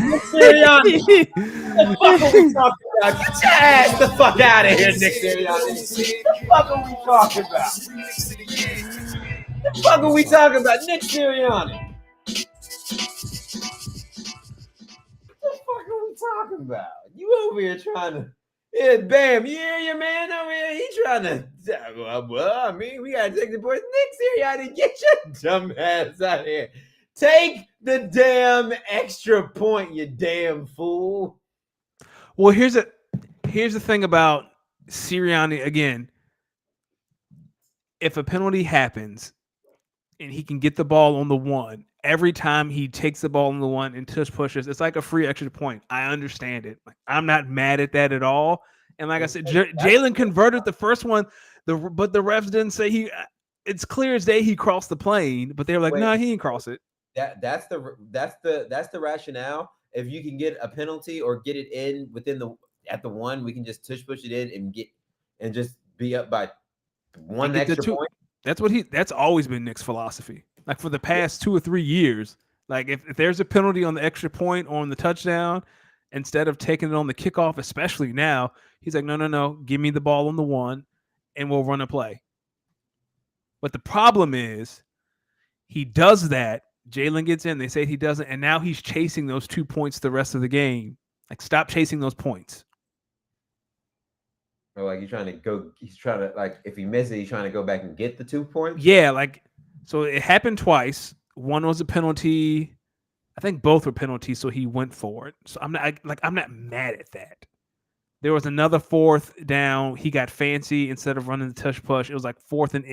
Nick Sirianni. What the fuck are we talking about? Get your ass the fuck out of here, Nick Sirianni. What the fuck are we talking about? What the fuck are we talking about? Nick Sirianni. What the fuck are we talking about? You over here trying to, yeah, bam, you hear your man over here? He trying to, well, I mean, we gotta take the boys. Nick Sirianni, get your dumb ass out of here. Take the damn extra point, you damn fool. Well, here's the thing about Sirianni again. If a penalty happens and he can get the ball on the one, every time he takes the ball on the one and tush pushes, it's like a free extra point. I understand it. Like, I'm not mad at that at all. And like I said, Jalen converted the first one, but the refs didn't say he. It's clear as day he crossed the plane, but they were like, "No, he didn't cross it." That's the rationale. if you can get a penalty or get it in at the 1, we can just push it in and just be up by one extra point. That's always been Nick's philosophy. Like for the past 2 or 3 years, like if there's a penalty on the extra point or on the touchdown, instead of taking it on the kickoff, especially now, he's like, no, give me the ball on the 1 and we'll run a play. But the problem is he does that. Jalen gets in. They say he doesn't. And now he's chasing those 2 points the rest of the game. Like, stop chasing those points. Or like he's trying to, like, if he misses it, he's trying to go back and get the 2 points. Yeah, like, so it happened twice. One was a penalty. I think both were penalties, so he went for it. So I'm not mad at that. There was another 4th down. He got fancy instead of running the touch push. It was like 4th and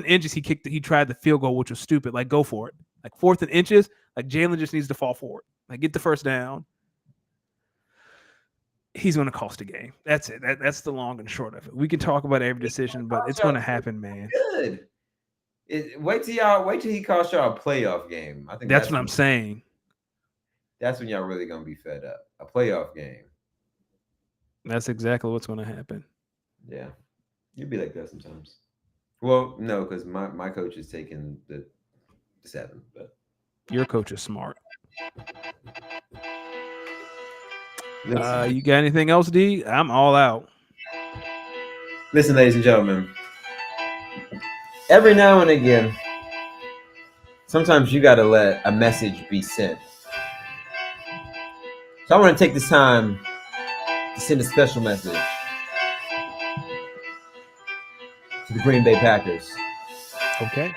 inches. He tried the field goal, which was stupid. Like, go for it. Like 4th and inches. Like Jalen just needs to fall forward. Like, get the first down. He's going to cost a game. That's it. That's the long and short of it. We can talk about every decision, but it's going to happen, man. Good. Wait till he costs y'all a playoff game. I think that's what I'm saying. That's when y'all really gonna be fed up. A playoff game. That's exactly what's going to happen. Yeah, you'd be like that sometimes. Well, no, because my coach is taking the 7, but your coach is smart. You got anything else, D? I'm all out. Listen, ladies and gentlemen. Every now and again, sometimes you got to let a message be sent. So I want to take this time to send a special message to the Green Bay Packers. Okay.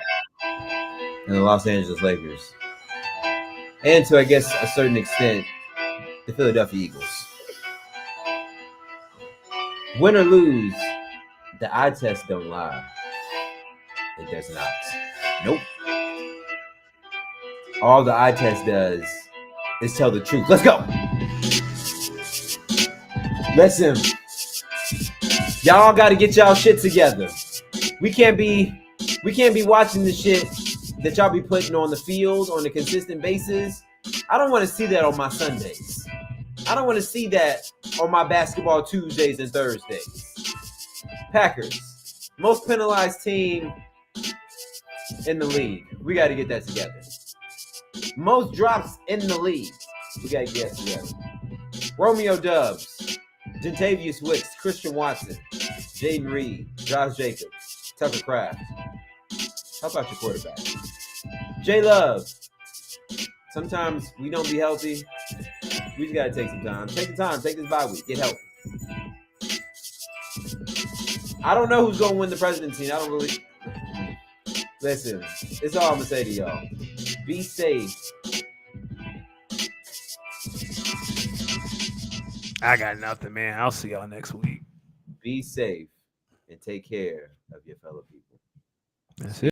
And the Los Angeles Lakers. And to, I guess, a certain extent, the Philadelphia Eagles. Win or lose, the eye test don't lie. It does not. Nope. All the eye test does is tell the truth. Let's go. Listen. Y'all got to get y'all shit together. We can't be watching the shit that y'all be putting on the field on a consistent basis. I don't want to see that on my Sundays. I don't want to see that on my basketball Tuesdays and Thursdays. Packers, most penalized team in the league. We got to get that together. Most drops in the league. We got to get that together. Romeo Dubs, Gentavious Wicks, Christian Watson, Jaden Reed, Josh Jacobs, Tucker Kraft. How about your quarterback? J Love. Sometimes we don't be healthy. We just got to take some time. Take the time. Take this bye week. Get healthy. I don't know who's going to win the presidency. I don't really... Listen, it's all I'm going to say to y'all. Be safe. I got nothing, man. I'll see y'all next week. Be safe and take care of your fellow people. That's it.